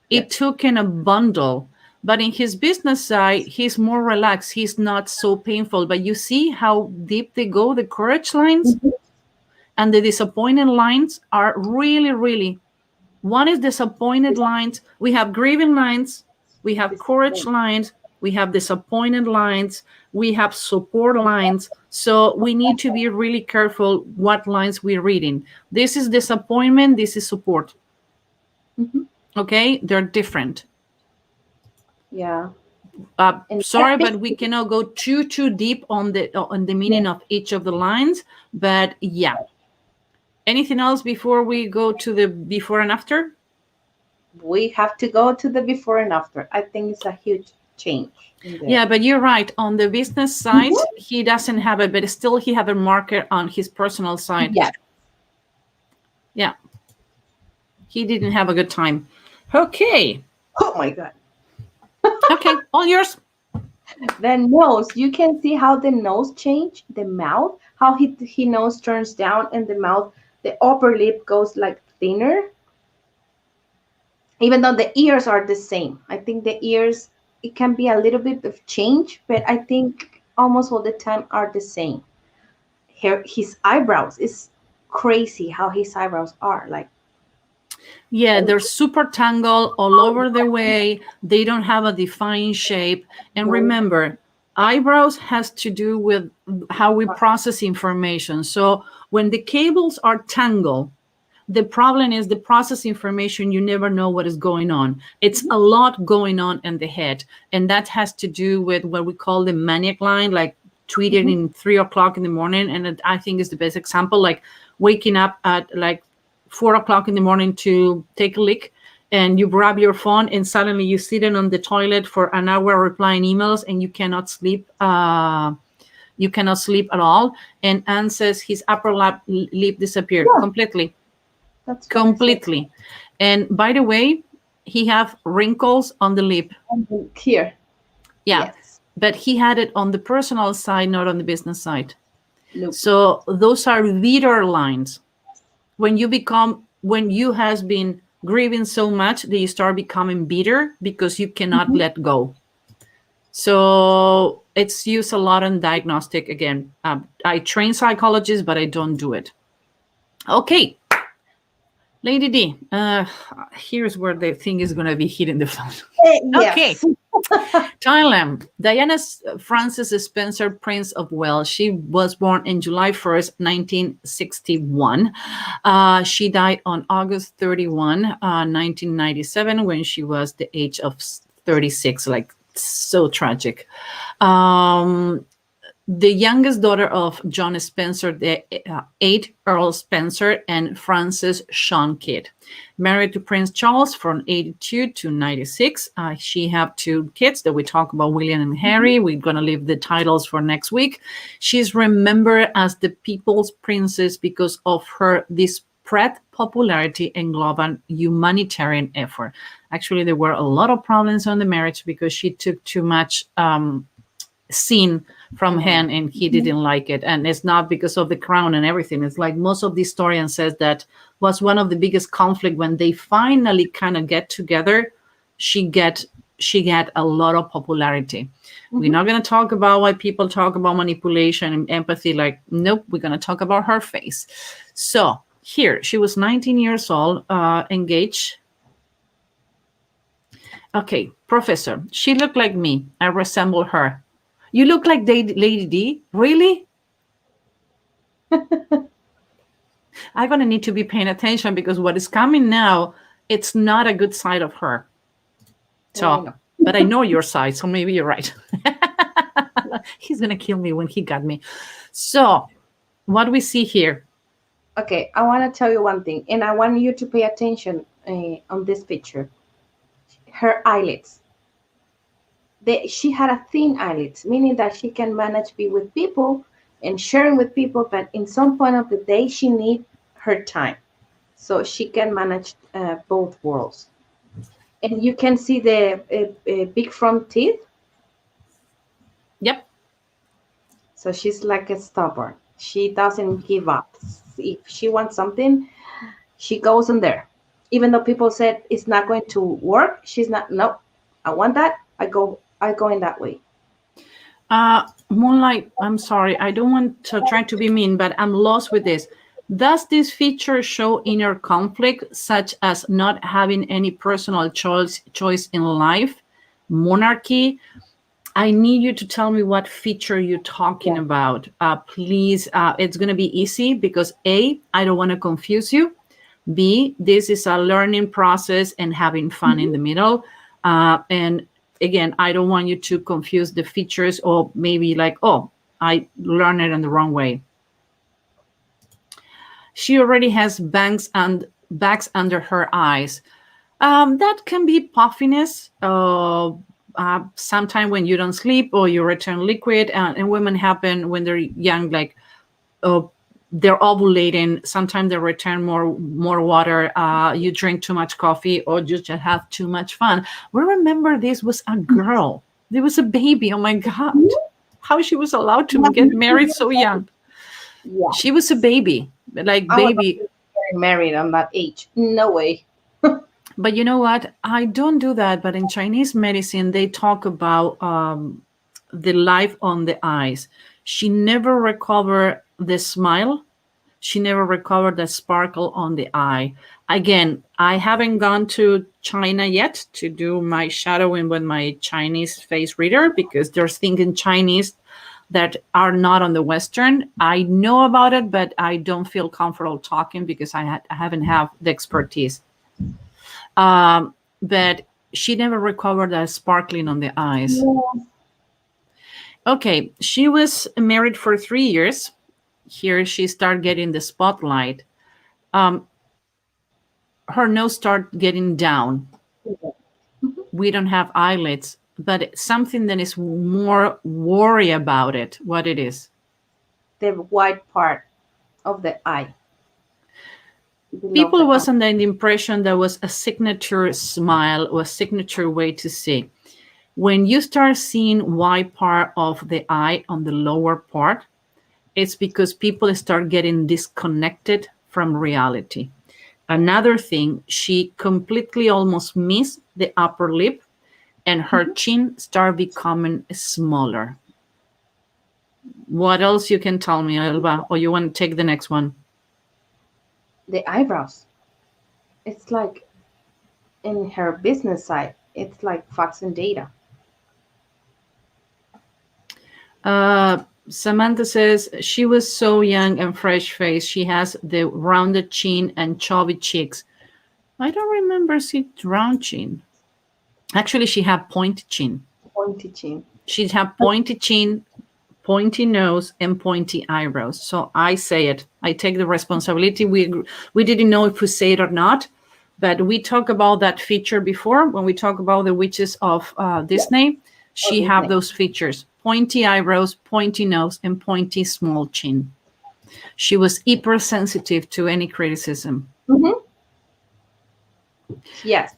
Yes. It took in a bundle. But in his business side, he's more relaxed. He's not so painful. But you see how deep they go, the courage lines? Mhm. And the disappointed lines are really, really. One is disappointed lines. We have grieving lines. We have courage lines. We have disappointed lines. We have support lines. So we need to be really careful what lines we're reading. This is disappointment. This is support. Mhm. Okay? They're different. Yeah. And Sorry, but we cannot go too deep on the yeah, meaning of each of the lines. But yeah. Anything else before we go to the before and after? we have to go to the before and after. I think it's a huge change in there. Yeah, but you're right. On the business side, Mhm. he doesn't have it, but still he have a marker on his personal side. Yes. Yeah, he didn't have a good time. Okay. Oh my God. Okay, all yours. The nose, you can see how the nose change, the mouth, how he nose turns down and the mouth, the upper lip goes like thinner, even though the ears are the same. I think the ears, it can be a little bit of change, but I think almost all the time are the same. His eyebrows is crazy how his eyebrows are like. Yeah, they're super tangled all over the way. They don't have a defined shape. And remember, eyebrows has to do with how we process information. So when the cables are tangled, the problem is the process information, you never know what is going on. It's a lot going on in the head, and that has to do with what we call the maniac line, like tweeting in 3 o'clock in the morning. And I think is the best example, like waking up at like 4 o'clock in the morning to take a leak, and you grab your phone and suddenly you sitting on the toilet for an hour replying emails and you cannot sleep. You cannot sleep at all. And Anne says his upper lip disappeared Yeah, completely. that's what I said. Completely. And by the way, he have wrinkles on the lip. And here, Yeah, yes. but he had it on the personal side, not on the business side. Nope. So those are leader lines. When you has been grieving so much that you start becoming bitter because you cannot let go. So it's used a lot in diagnostic. Again, I train psychologists, but I don't do it. Okay, Lady D, here's where the thing is going to be hitting the phone. Okay. Yes. Thailand. Diana Frances Spencer, Prince of Wales. She was born on July 1st, 1961. She died on August 31, 1997, when she was the age of 36. Like, so tragic. The youngest daughter of John Spencer, the 8th Earl Spencer, and Frances Sean Kidd. Married to Prince Charles from 82 to 96. She have 2 kids that we talk about, William and Harry. We're going to leave the titles for next week. She's remembered as the people's princess because of her spread popularity and global humanitarian effort. Actually, there were a lot of problems on the marriage because she took too much scene from him and he didn't like it. And it's not because of the crown and everything. It's like most of the historians says that was one of the biggest conflict when they finally kind of get together. She get a lot of popularity. We're not going to talk about why people talk about manipulation and empathy. Like, nope, we're going to talk about her face. So here, she was 19 years old, engaged. Okay, professor, she looked like me. I resemble her. You look like Lady D? Really? I'm going to need to be paying attention because what is coming now, it's not a good side of her. So, but I know your side, so maybe you're right. He's going to kill me when he got me. So, what do we see here? Okay, I want to tell you one thing, and I want you to pay attention on this picture. Her eyelids. She had a thin eyelids, meaning that she can manage to be with people and sharing with people, but in some point of the day, she needs her time. So she can manage both worlds. And you can see the big front teeth. So she's like a stubborn. She doesn't give up. If she wants something, she goes in there. Even though people said it's not going to work, she's not. No, I want that. I go in that way. Moonlight, I'm sorry, I don't want to try to be mean, but I'm lost with this. Does this feature show inner conflict, such as not having any personal choice in life, monarchy? I need you to tell me what feature you're talking Yeah. about. Please, it's going to be easy because A, I don't want to confuse you. B, this is a learning process and having fun in the middle. And again, I don't want you to confuse the features or maybe like, oh, I learned it in the wrong way. She already has bags under her eyes. That can be puffiness. Sometime when you don't sleep or you return liquid, and women happen when they're young, like uh, they're ovulating. Sometimes they return more water. You drink too much coffee, or you just have too much fun. We remember this was a girl. There was a baby. Oh my God, how she was allowed to get married so young. Yeah. She was a baby, like I was not baby. getting married on that age. No way. But you know what? I don't do that. But in Chinese medicine, they talk about the life on the eyes. She never recovered the smile. She never recovered the sparkle on the eye. Again, I haven't gone to China yet to do my shadowing with my Chinese face reader because there's things in Chinese that are not on the Western. I know about it, but I don't feel comfortable talking because I haven't have the expertise. But she never recovered that sparkling on the eyes. Yeah. Okay, she was married for 3 years. Here she started getting the spotlight. Um, her nose started getting down. We don't have eyelids, but it's something that is more worry about it, what it is. The white part of the eye, below People the eye. was under the impression there was a signature smile or a signature way to see. When you start seeing white part of the eye on the lower part, it's because people start getting disconnected from reality. Another thing, she completely almost missed the upper lip and her Mhm. chin start becoming smaller. What else you can tell me, Elba? Or you want to take the next one? The eyebrows. It's like in her business side, it's like facts and data. Samantha says she was so young and fresh faced. She has the rounded chin and chubby cheeks. I don't remember see round chin. Actually, she had pointy chin. Pointy chin. She'd have pointy chin, pointy nose, and pointy eyebrows. So I say it. I take the responsibility. We didn't know if we say it or not, but we talked about that feature before when we talk about the witches of Yeah. Disney. Oh, She have Disney. those features: pointy eyebrows, pointy nose, and pointy small chin. She was hypersensitive to any criticism. Hmm. Yes.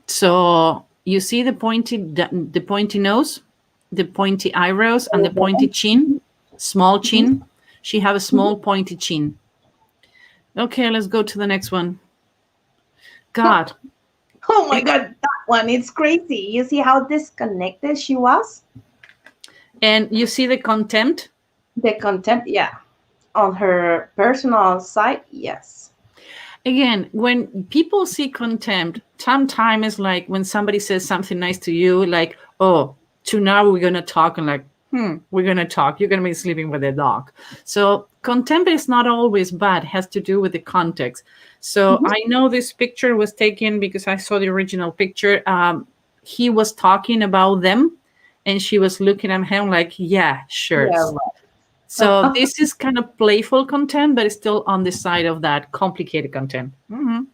So you see the pointy nose, the pointy eyebrows, and the pointy chin, small Hmm. chin. She have a small pointy chin. Okay, let's go to the next one. God, Oh my it, God, that one, it's crazy. You see how disconnected she was? and you see the contempt. The contempt, yeah. On her personal side, yes. Again, when people see contempt, sometimes it's like when somebody says something nice to you, like, oh, to now we're gonna talk, and like, we're gonna talk. You're gonna be sleeping with a dog. So contempt is not always bad, it has to do with the context. So Mhm. I know this picture was taken because I saw the original picture. He was talking about them and she was looking at him like, yeah, sure. Yeah, So right. this is kind of playful content, but it's still on the side of that complicated content. And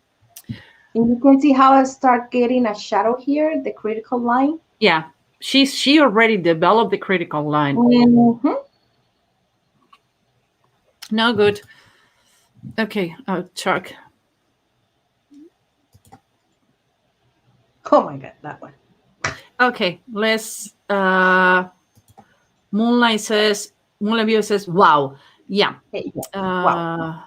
you can see how I start getting a shadow here, the critical line. Yeah, she already developed the critical line. Hmm. No good. Okay, Chuck. Oh my God, that one. Okay, let's. Moonlight View says, wow. Yeah. Hey, yes. Wow.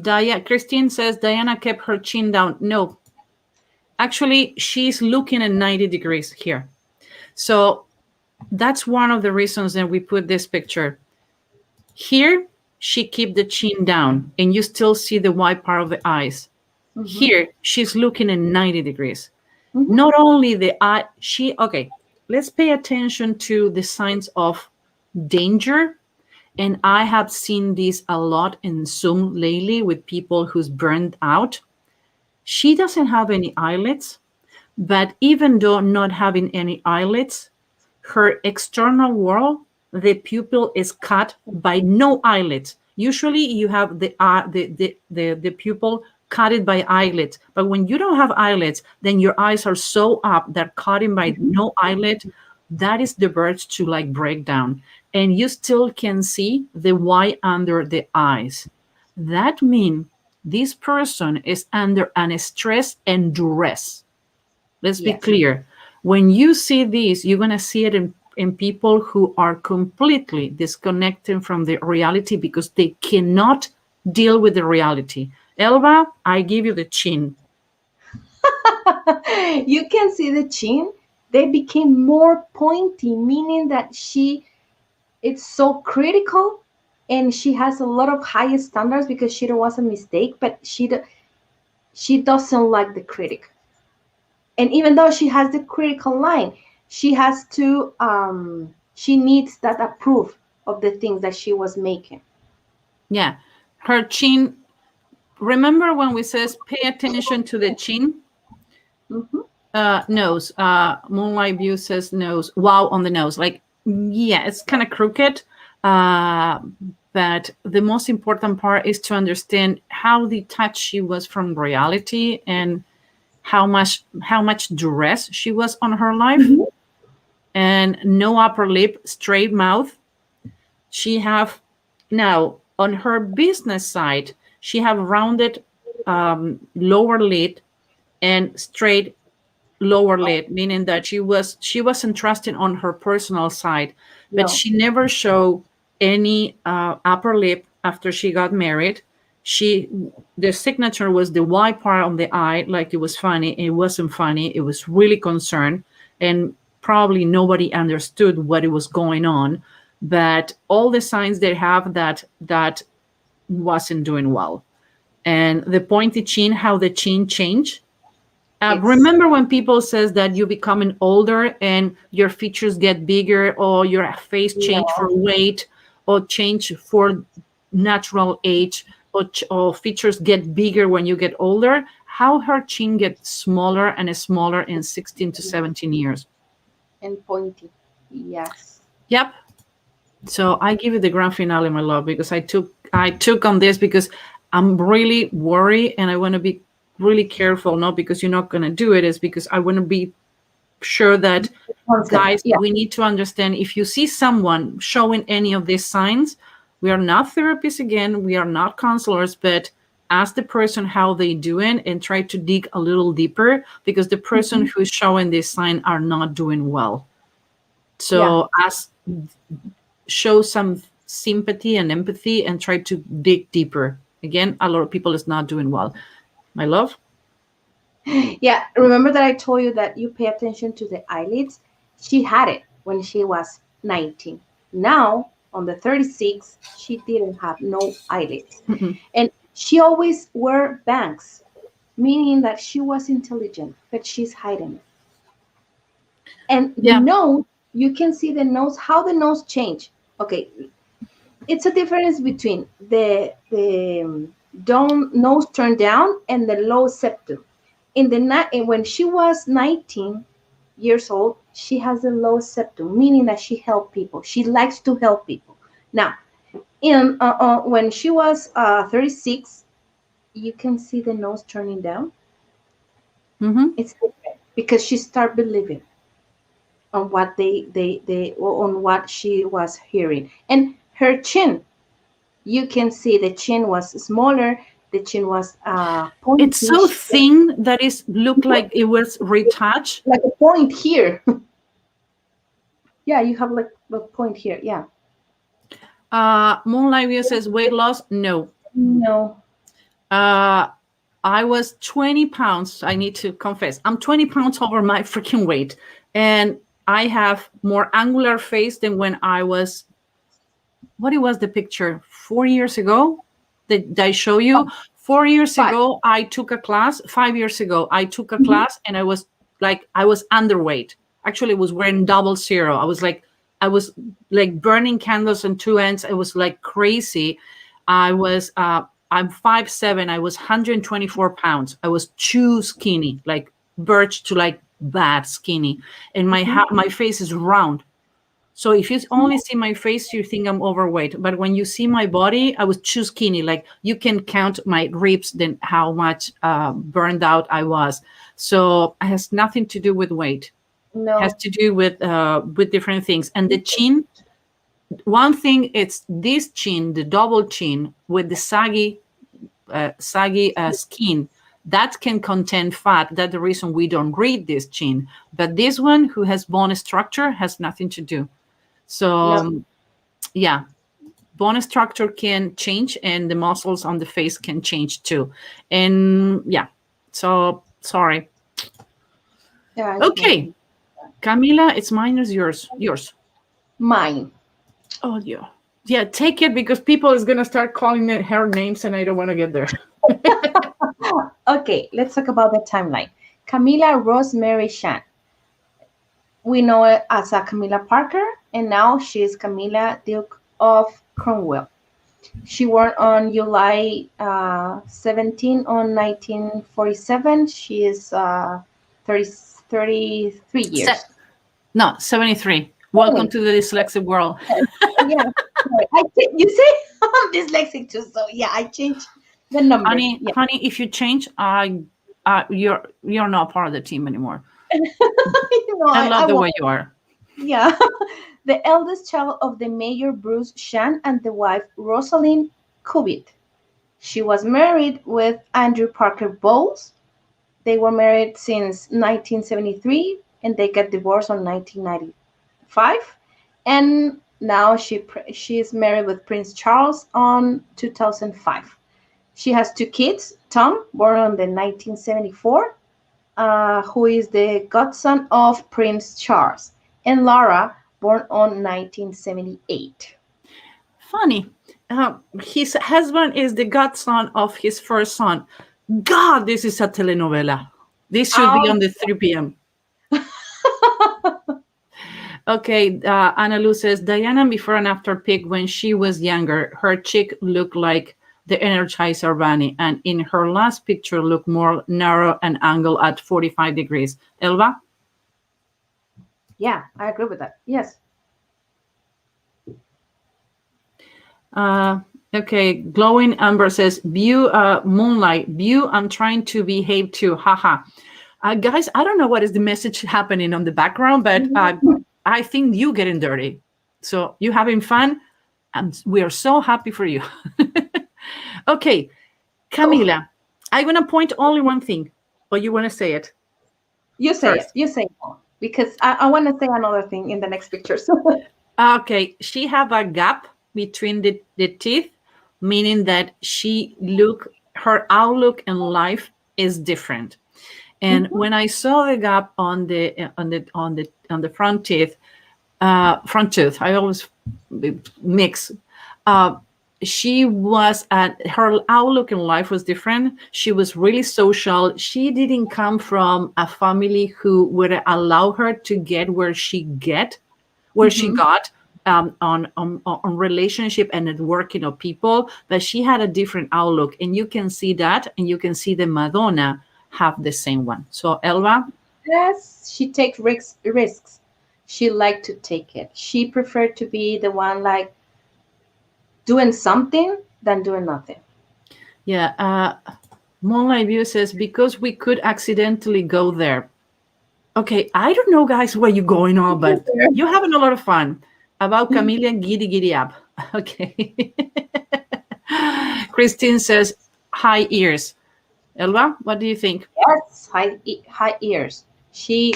Uh, Christine says Diana kept her chin down. No, actually, she's looking at 90 degrees here. So that's one of the reasons that we put this picture. Here, she keep the chin down, and you still see the white part of the eyes. Mm-hmm. Here, she's looking at 90 degrees. Mm-hmm. Not only the eye, okay, let's pay attention to the signs of danger. And I have seen this a lot in Zoom lately with people who's burned out. She doesn't have any eyelids, but even though not having any eyelids, her external world, the pupil is cut by no eyelids. Usually you have the pupil cut it by eyelids, but when you don't have eyelids, then your eyes are so up that cutting by no eyelid, that is the verge to like break down, and you still can see the white under the eyes. That means this person is under an stress and duress. Let's be Yes. clear. When you see this, you're going to see it in people who are completely disconnected from the reality because they cannot deal with the reality. Elba, I give you the chin. You can see the chin. They became more pointy, meaning that it's so critical, and she has a lot of high standards because she was a mistake, but she doesn't like the critic. And even though she has the critical line, she has to she needs that approve of the things that she was making. Yeah. Her chin. Remember when we says pay attention to the chin? Mm-hmm. Nose. Moonlight View says nose. Wow on the nose. Like, yeah, it's kind of crooked. But the most important part is to understand how detached she was from reality and how much duress she was on her life. Mm-hmm. And no upper lip, straight mouth. She have now on her business side, she have rounded lower lid and straight lower lid, meaning that she wasn't trusting on her personal side, but No. she never showed any upper lip after she got married. The signature was the white part on the eye, like it was funny. It wasn't funny. It was really concerned, and probably nobody understood what it was going on. But all the signs they have that wasn't doing well, and the pointy chin, how the chin changed. It's Remember when people says that you becoming older and your features get bigger, or your face change for no. weight, or change for natural age, or features get bigger when you get older? How her chin gets smaller and smaller in 16 to 17 years. And pointy. Yes. Yep. So I give you the grand finale, my love, because I took on this because I'm really worried, and I want to be really careful, not because you're not going to do it, is because I want to be sure that, guys, Yeah. we need to understand, if you see someone showing any of these signs, we are not therapists again, we are not counselors, but ask the person how they doing and try to dig a little deeper, because the person who's showing this sign are not doing well. Yeah. So show some sympathy and empathy and try to dig deeper. Again, a lot of people is not doing well. My love? Yeah. Remember that I told you that you pay attention to the eyelids? She had it when she was 19. Now, on the 36, she didn't have no eyelids. Mhm. And she always wore bangs, meaning that she was intelligent, but she's hiding it. And the Yeah. nose, you can see the nose, how the nose change. Okay, it's a difference between the down nose turned down and the low septum. And when she was 19 years old, she has a low septum, meaning that she helped people. She likes to help people. Now, when she was 36, you can see the nose turning down. Mm-hmm. It's different because she started believing on what they on what she was hearing, and her chin. You can see the chin was smaller. The chin was It's pointy. so thin that it looked like it was retouched. Like a point here. Yeah, you have like a point here. Yeah. Moonlight View says weight loss. No. No. Uh, I was 20 pounds. I need to confess, I'm 20 pounds over my freaking weight. And I have more angular face than when I was, what it was the picture 4 years ago that I show you. 4 years Five. ago, I took a class. 5 years ago, I took a class and I was like, I was underweight. Actually, I was wearing 00. I was like burning candles on two ends. It was like crazy. I was, I'm 5'7". I was 124 pounds. I was too skinny, like birch to like bad skinny. And my face is round. So if you only see my face, you think I'm overweight. But when you see my body, I was too skinny. Like you can count my ribs, then how much burned out I was. So it has nothing to do with weight. It has No. to do with different things. And the chin, one thing, it's this chin, the double chin with the saggy skin that can contain fat. That's the reason we don't read this chin. But this one, who has bone structure, has nothing to do. So No. yeah, bone structure can change and the muscles on the face can change too. And yeah, so sorry. Yeah, it's Okay, nothing. Camila, it's mine or yours? Mine. Oh yeah, yeah, take it, because people is gonna start calling her names and I don't want to get there. Okay, let's talk about the timeline. Camila Rosemary Shan. We know her as a Camilla Parker, and now she is Camilla Duke of Cromwell. She born on July 17 on 1947. She is 30, 33 Se- years. no, 73. Welcome to the dyslexic world. Yeah, sorry. You say I'm dyslexic too, so yeah, I changed the numbers. honey, Yeah. honey, if you change, you're not part of the team anymore. You know, I I love the want, way you are. yeah. The eldest child of the Mayor Bruce Shan and the wife Rosalind Cubitt. She was married with Andrew Parker Bowles. They were married since 1973 and they got divorced on 1995. And now she is married with Prince Charles on 2005. She has two kids, Tom, born on the 1974, who is the godson of Prince Charles, and Laura, born on 1978. Funny. His husband is the godson of his first son. God, this is a telenovela. This should be Oh, on the 3 p.m. Okay, Anna Lu says Diana before and after pic when she was younger. Her cheek looked like the Energizer Bunny, and in her last picture looked more narrow and angled at 45 degrees. Elva? yeah, I agree with that. Yes. Okay, Glowing Amber says, view Moonlight, view, I'm trying to behave too, haha. Guys, I don't know what is the message happening on the background, but I think you getting dirty. So you having fun, and we are so happy for you. Okay, Oh, Camila, I'm going to point only one thing, but you want to say it you say it. first. You say it more, because I want to say another thing in the next pictures. Okay, she have a gap between the teeth, meaning that her outlook in life is different. And Mhm. when I saw the gap on the front tooth, I always mix. Uh, she was at her outlook in life was different. She was really social. She didn't come from a family who would allow her to get where she Mhm. got on relationship and networking of people, but she had a different outlook, and you can see that, and you can see the Madonna have the same one. So Elva, Yes, she takes risks. She liked to take it. She preferred to be the one like doing something than doing nothing. yeah, Moonlight View says because we could accidentally go there. Okay, I don't know, guys, where you're going on, but you're having a lot of fun. About Camilla, giddy giddy up. Okay. Christine says high ears. Elva, what do you think? Yes, high ears. She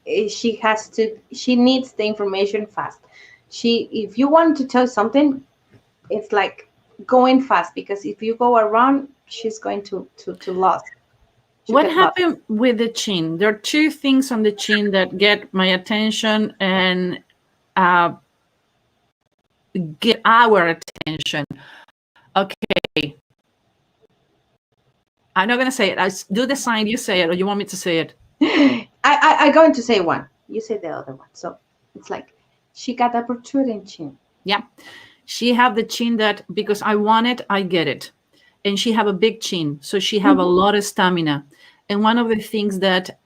she needs the information fast. If you want to tell something, it's like going fast, because if you go around, she's going to lose. She'll What get lost. happened with the chin? There are two things on the chin that get my attention and uh, get our attention. Okay. I'm not going to say it. I do the sign, you say it, or you want me to say it? I'm going to say one. You say the other one. So it's like she got a protruding chin. Yeah. She have the chin that because I want it, I get it. And she have a big chin. So she have a lot of stamina. And one of the things that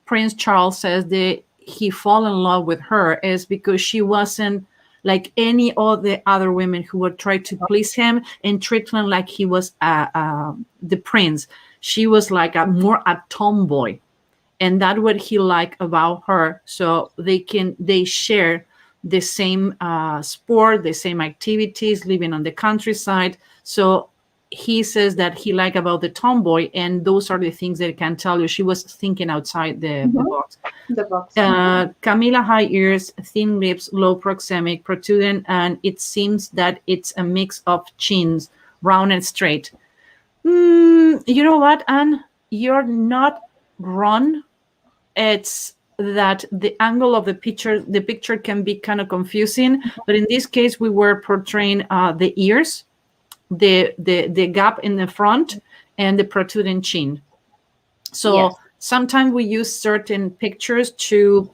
Prince Charles says that he fall in love with her is because she wasn't like any of the other women who would try to please him and treat him like he was the prince. She was like more a tomboy, and that's what he liked about her. So they share the same sport, the same activities, living on the countryside. So he says that he liked about the tomboy, and those are the things that can tell you she was thinking outside the box. The box. Camila, high ears, thin lips, low proxemic, protruding, and it seems that it's a mix of chins, round and straight. You know what, Anne? You're not wrong. It's that the angle of the picture can be kind of confusing, but in this case, we were portraying the ears, the gap in the front, and the protruding chin. So Yes. sometimes we use certain pictures to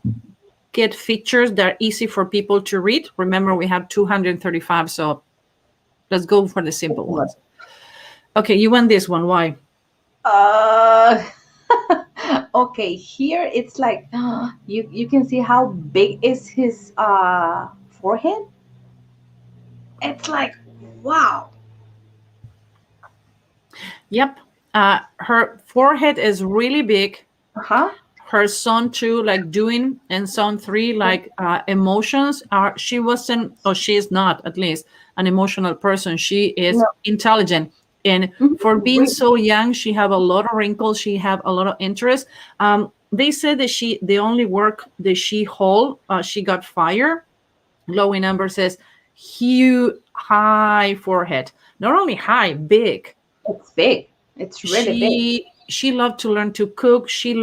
get features that are easy for people to read. Remember, we have 235, so let's go for the simple ones. Okay, you want this one. Why? Okay, here it's like you can see how big is his forehead. It's like, wow. Yep. Her forehead is really big. Uh-huh. Her son too, like doing, and son three, like emotions are. She wasn't, or she is not, at least, an emotional person. She is No. intelligent, and for being so young, she have a lot of wrinkles. She have a lot of interest. They said that the only work that she hold, she got fired. Glowing number says huge, high forehead. Not only high, big. It's big. It's really big. She loved to learn to cook. She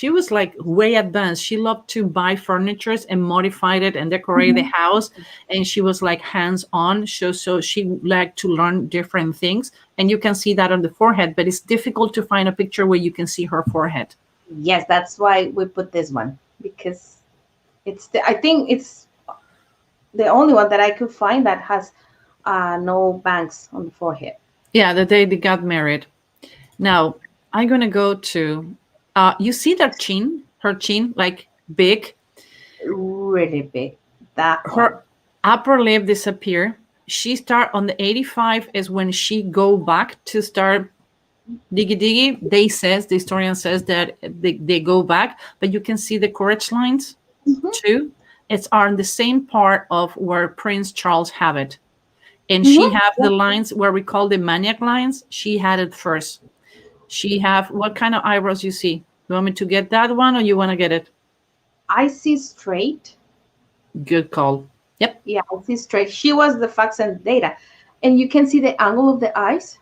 was like way advanced. She loved to buy furniture and modify it and decorate the house, and she was like hands-on. So she liked to learn different things, and you can see that on the forehead, but it's difficult to find a picture where you can see her forehead. Yes, that's why we put this one, because I think it's the only one that I could find that has no bangs on the forehead. Yeah, the day they got married. Now I'm gonna go to you see that chin, her chin, like big. Really big. That Her upper lip disappear. She start on the 85 is when she go back to start diggy. The historian says that they go back, but you can see the courage lines too. It's on the same part of where Prince Charles have it. And she have the lines where we call the maniac lines. She had it first. She have, what kind of eyebrows you see? You want me to get that one, or you want to get it? I see straight. Good call. Yep. Yeah, I see straight. She was the facts and data. And you can see the angle of the eyes.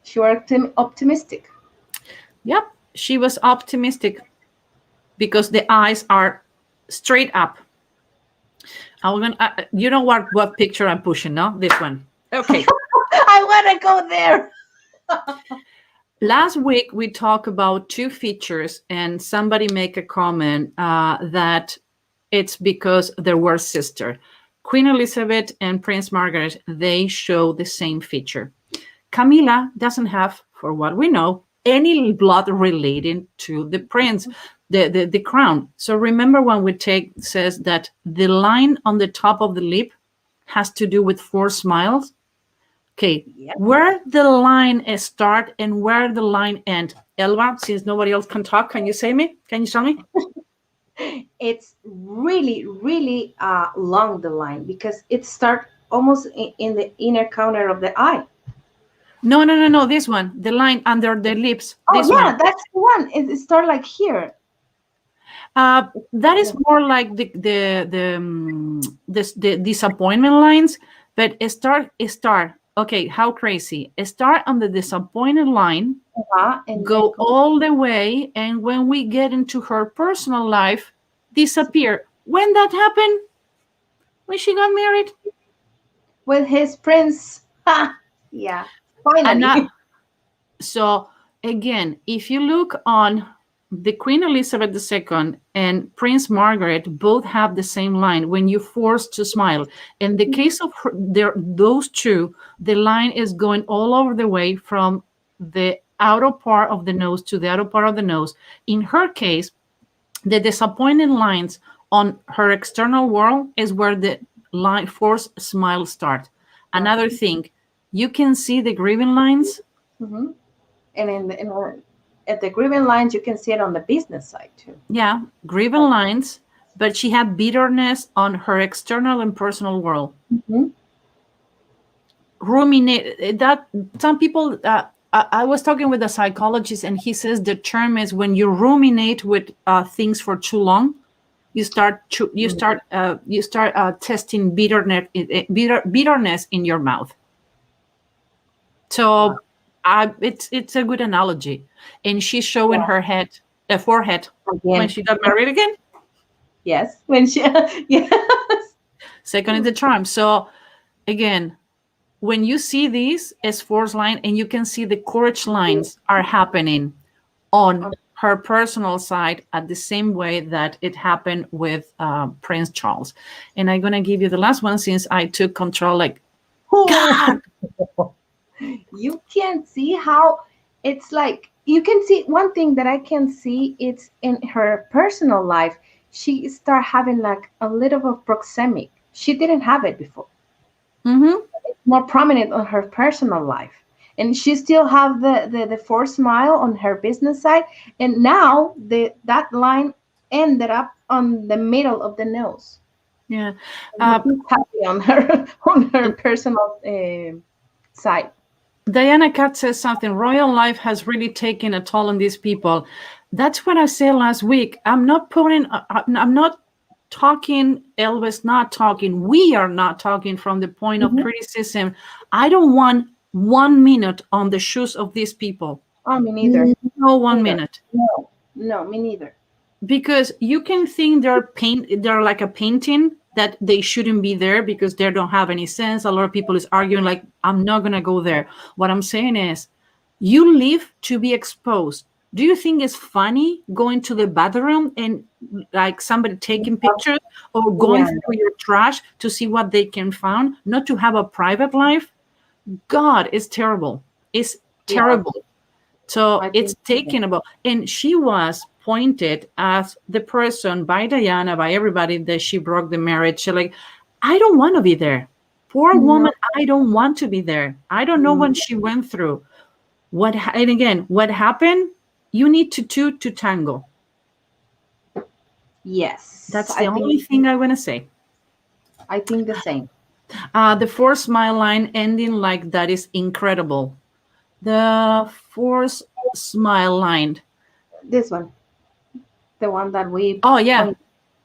She was optimistic. Yep. She was optimistic because the eyes are straight up. I'm gonna, you know what picture I'm pushing, no? This one. Okay. I want to go there. Last week we talked about two features, and somebody make a comment that it's because they were sisters. Queen Elizabeth and Prince Margaret, they show the same feature. Camila doesn't have, for what we know, any blood relating to the prince, the crown. So remember when we says that the line on the top of the lip has to do with 4 smiles. Okay, where the line start and where the line end. Elba, since nobody else can talk, can you tell me? It's really, really long, the line, because it starts almost in the inner corner of the eye. No, no, no, no. This one, the line under the lips. Oh This one. yeah, that's the one. It start like here. That is more like the disappointment lines, but start. Okay, how crazy? Start on the disappointed line, And then go go all the way, and when we get into her personal life, disappear. When that happened? When she got married? with his prince. Ha! Yeah, And finally. not, so again, if you look on the Queen Elizabeth II and Prince Margaret, both have the same line, when you're forced to smile. In the case of her, those two, the line is going all over the way from the outer part of the nose to the outer part of the nose. In her case, the disappointing lines on her external world is where the line forced smile start. Another thing, you can see the grieving lines. Hmm. And at the grieving lines, you can see it on the business side too. Yeah, grieving lines, but she had bitterness on her external and personal world. Hmm. Ruminate that some people. I was talking with a psychologist, and he says the term is when you ruminate with things for too long, you start testing bitterness in your mouth. Wow. So, it's a good analogy, and she's showing Yeah. her head, forehead, when Again. she got married again. Yes. When she. Yes. Second in the charm. So again, when you see these as force line, and you can see the courage lines are happening on her personal side at the same way that it happened with Prince Charles. And I'm gonna give you the last one since I took control. Like, Oh, God, you can see how it's like you can see one thing that I can see it's in her personal life. She start having like a little of proxemic. She didn't have it before. mm-hmm. More prominent on her personal life. And she still have the forced smile on her business side. And now that line ended up on the middle of the nose. Yeah. And she's happy on her on her personal side. Diana Katz says something. Royal life has really taken a toll on these people. That's what I said last week. I'm not putting. I'm not talking. Elvis not talking. We are not talking from the point of Mhm. criticism. I don't want 1 minute on the shoes of these people. Oh, me neither. No, one Neither. minute. No, no, me neither. Because you can think they're like a painting that they shouldn't be there because they don't have any sense. A lot of people is arguing like, I'm not gonna go there. What I'm saying is, you live to be exposed. Do you think it's funny going to the bathroom and like somebody taking pictures, or going Yeah, through your trash to see what they can find, not to have a private life? God, it's terrible. It's yeah. terrible. So I it's think taken about, and she was pointed as the person by Diana, by everybody, that she broke the marriage. She like, I don't want to be there. Poor no. woman, I don't want to be there. I don't know what she went through. And again, what happened? You need to two to tango. Yes, That's the only thing I want to say. I think the same. The fourth smile line ending like that is incredible. The fourth smile line. This one, the one that we Oh yeah, point.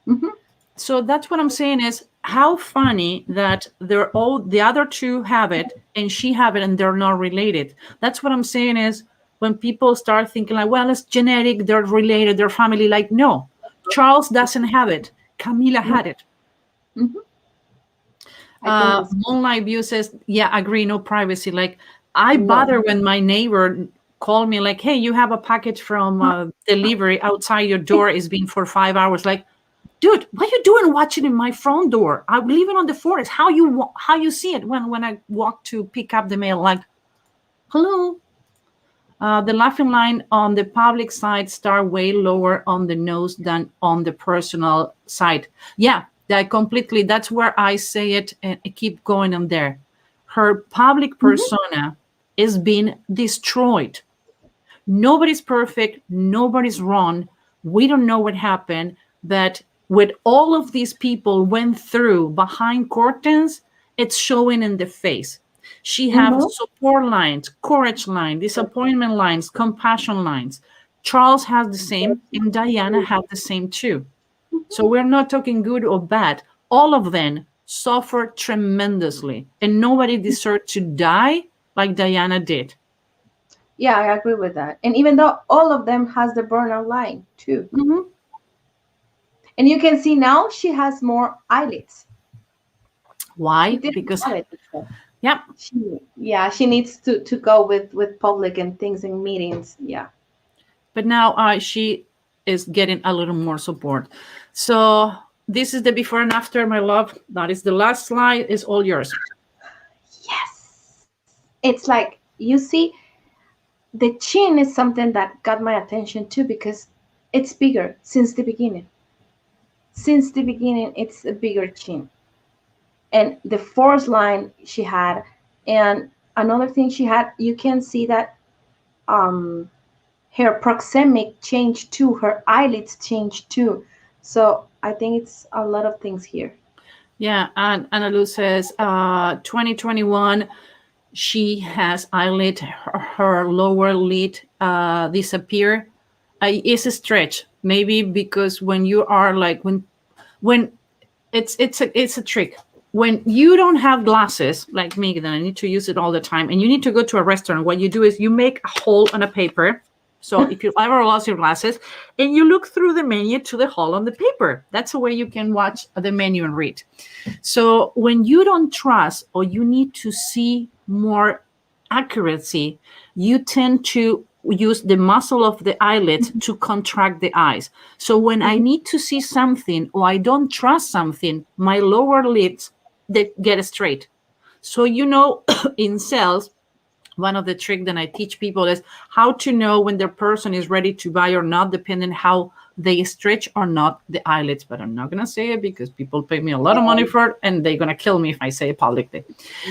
Hmm. so that's what I'm saying is how funny that they're all the other two have it and she have it and they're not related. That's what I'm saying is when people start thinking like, well, it's genetic, they're related, they're family. Like, no, Charles doesn't have it. Camila had it. Hmm. I think this. Moonlight View says, yeah, agree, no privacy. Like, I No. bother when my neighbor called me like, hey, you have a package from delivery outside your door. It's been for 5 hours. Like, dude, what are you doing watching in my front door? I'm living on the forest. How you see it when I walk to pick up the mail? Like, hello. The laughing line on the public side start way lower on the nose than on the personal side. Yeah, that completely. That's where I say it and I keep going on there. Her public Mhm. persona is being destroyed. Nobody's perfect, nobody's wrong. We don't know what happened, but with all of these people went through behind curtains, it's showing in the face. She have Mm-hmm. support lines, courage line, disappointment lines, compassion lines. Charles has the same, and Diana had the same too. So we're not talking good or bad. All of them suffer tremendously, and nobody deserved to die like Diana did. Yeah, I agree with that. And even though all of them has the burnout line too. Mhm. And you can see now she has more eyelids. She Why? didn't Because, have it before. yeah, She needs to go with public and things and meetings. Yeah. but now she is getting a little more support. So this is the before and after, my love. That is the last slide. Is all yours. Yes. It's like you see the chin is something that got my attention too because it's bigger since the beginning. Since the beginning, it's a bigger chin. And the fourth line she had, and another thing she had, you can see that um, her proxemic changed too, her eyelids changed too. So I think it's a lot of things here. Yeah, and Analu says 2021 she has eyelid, her lower lid disappear. It's a stretch, maybe because when you are like when it's a trick. When you don't have glasses like me, then I need to use it all the time, and you need to go to a restaurant. What you do is you make a hole on a paper. So if you ever lost your glasses, and you look through the menu to the hole on the paper, that's a way you can watch the menu and read. So when you don't trust or you need to see more accuracy, you tend to use the muscle of the eyelid to contract the eyes. So when I need to see something or I don't trust something, my lower lids they get straight. So in sales, one of the tricks that I teach people is how to know when their person is ready to buy or not, depending how they stretch or not the eyelids. But I'm not gonna say it because people pay me a lot of money for it, and they're gonna kill me if I say it publicly.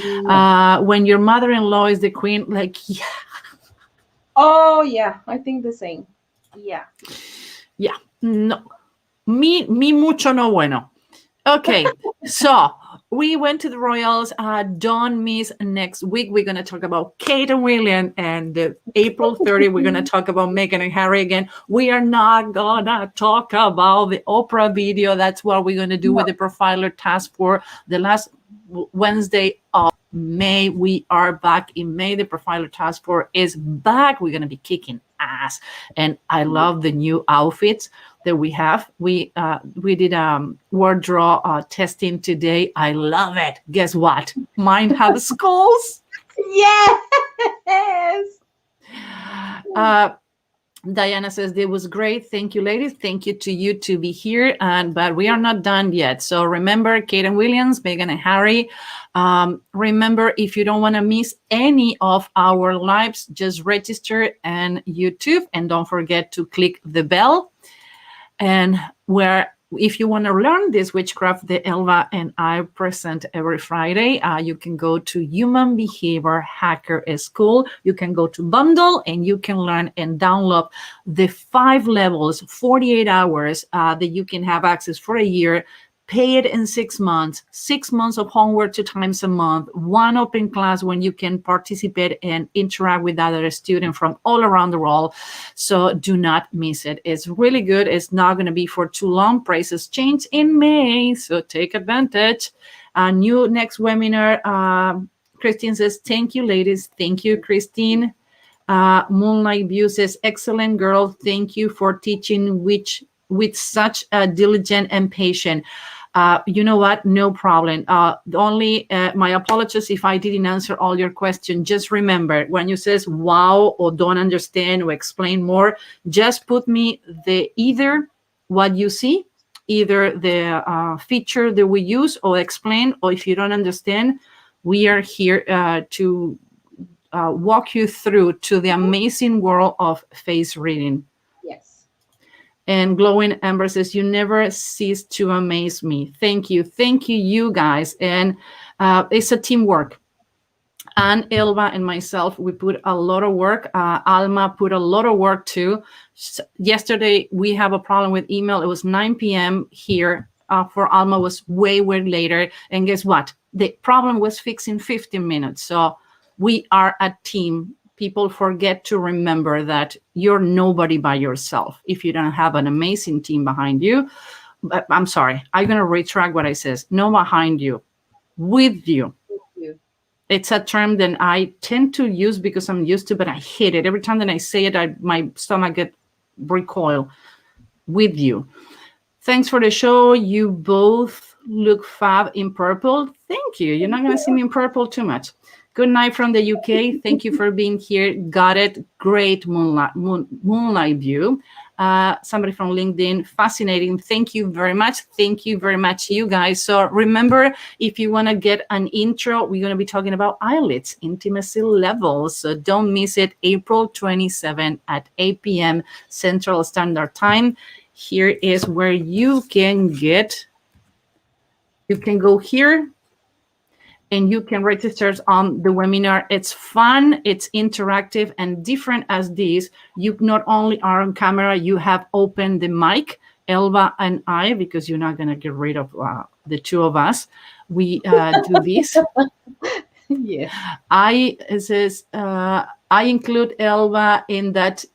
No. When your mother-in-law is the queen, like yeah, Oh yeah, I think the same. Yeah. yeah, no, me mucho no bueno. Okay, so we went to the Royals. Don't miss next week. We're going to talk about Kate and William. And April 30, we're going to talk about Meghan and Harry again. We are not going to talk about the Oprah video. That's what we're going to do with the Profiler Task for the last Wednesday of May. We are back in May. The Profiler Task Force is back. We're going to be kicking ass. And I love the new outfits that we have. We did wardrobe testing today. I love it. Guess what? Mine have skulls. Yes. Diana says it was great. Thank you, ladies. Thank you to you to be here. But we are not done yet. So remember, Kate and Williams, Meghan and Harry. Remember, if you don't want to miss any of our lives, just register on YouTube and don't forget to click the bell. And if you want to learn this witchcraft that Elva and I present every Friday, you can go to Human Behavior Hacker School. You can go to Bundle and you can learn and download the 5 levels, 48 hours that you can have access for a year. Pay it in 6 months, 6 months of homework 2 times a month, 1 open class when you can participate and interact with other students from all around the world. So do not miss it. It's really good. It's not going to be for too long. Prices change in May, so take advantage. New next webinar. Christine says, thank you, ladies. Thank you, Christine. Moonlight View says, excellent girl. Thank you for teaching with such a diligent and patient. You know what? No problem. Only my apologies if I didn't answer all your questions. Just remember, when you says wow or don't understand or explain more, just put me either what you see, either the feature that we use or explain, or if you don't understand, we are here to walk you through to the amazing world of face reading. Yes. And Glowing Amber says, you never cease to amaze me. Thank you. Thank you, you guys. And it's a teamwork. And Elva and myself, we put a lot of work. Alma put a lot of work too. Yesterday, we have a problem with email. It was 9 p.m. here. For Alma was way later. And guess what? The problem was fixed in 15 minutes. So We are a team. People forget to remember that you're nobody by yourself if you don't have an amazing team behind you. But I'm sorry, I'm going to retract what I says. No behind you, with you. You. It's a term that I tend to use because I'm used to, but I hate it. Every time that I say it, my stomach get recoil. With you. Thanks for the show. You both look fab in purple. Thank you. You're not going to see me in purple too much. Good night from the UK. Thank you for being here. Got it. Great moonlight view. Somebody from LinkedIn. Fascinating. Thank you very much. Thank you very much, you guys. So remember, if you want to get an intro, we're going to be talking about eyelids, intimacy levels. So don't miss it. April 27 at 8 p.m. Central Standard Time. Here is where you can go here and you can register on the webinar. It's fun, it's interactive, and different as this. You not only are on camera, you have opened the mic, Elba and I, because you're not going to get rid of the two of us. We do this. Yes. I include Elba in that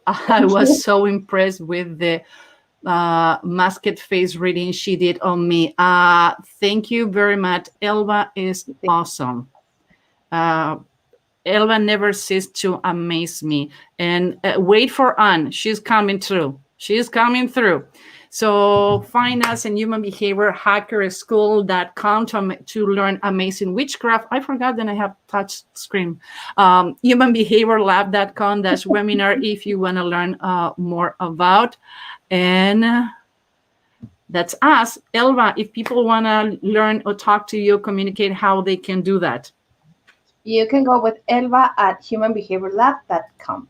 I was so impressed with the masked face reading she did on me. Thank you very much. Elba is awesome. Elba never ceased to amaze me. And wait for Anne. She's coming through. She's coming through. So find us in Human Behavior Hackerschool.com to learn amazing witchcraft. I forgot that I have touch screen. Humanbehaviorlab.com/webinar if you want to learn more about. And that's us. Elba, if people want to learn or talk to you, communicate, how they can do that. You can go with Elba at humanbehaviorlab.com.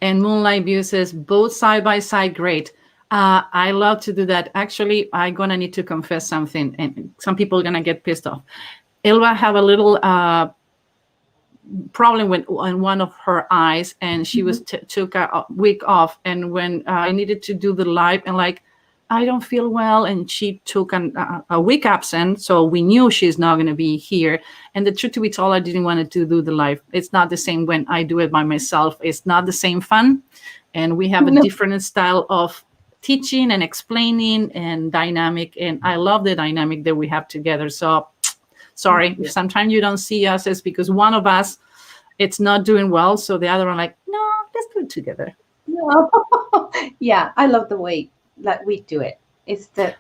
And Moonlight View says, both side by side, great. I love to do that. Actually, I'm going to need to confess something, and some people are going to get pissed off. Elba have a little problem with one of her eyes, and she was took a week off. And when I needed to do the live, and like, I don't feel well, and she took a week absent, so we knew she's not going to be here. And the truth to be told, I didn't want to do the live. It's not the same when I do it by myself. It's not the same fun, and we have a different style of teaching and explaining and dynamic, and I love the dynamic that we have together. So sorry if sometimes you don't see us, it's because one of us it's not doing well, so the other one like, no, let's do it together. No. Yeah, I love the way that we do it. It's the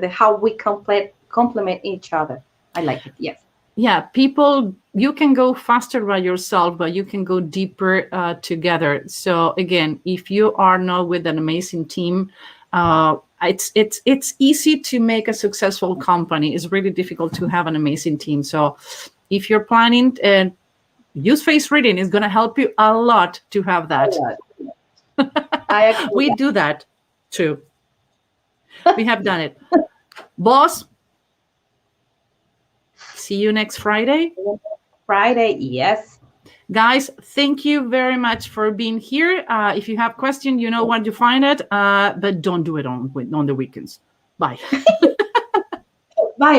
how we complement each other. I like it. Yes. Yeah, people, you can go faster by yourself, but you can go deeper together. So again, if you are not with an amazing team, it's easy to make a successful company. It's really difficult to have an amazing team. So if you're planning and use face reading, it's going to help you a lot to have that. I agree. We do that too. We have done it. Boss, see you next Friday. Friday, yes. Guys, thank you very much for being here. If you have questions, you know where to find it, but don't do it on the weekends. Bye. Bye.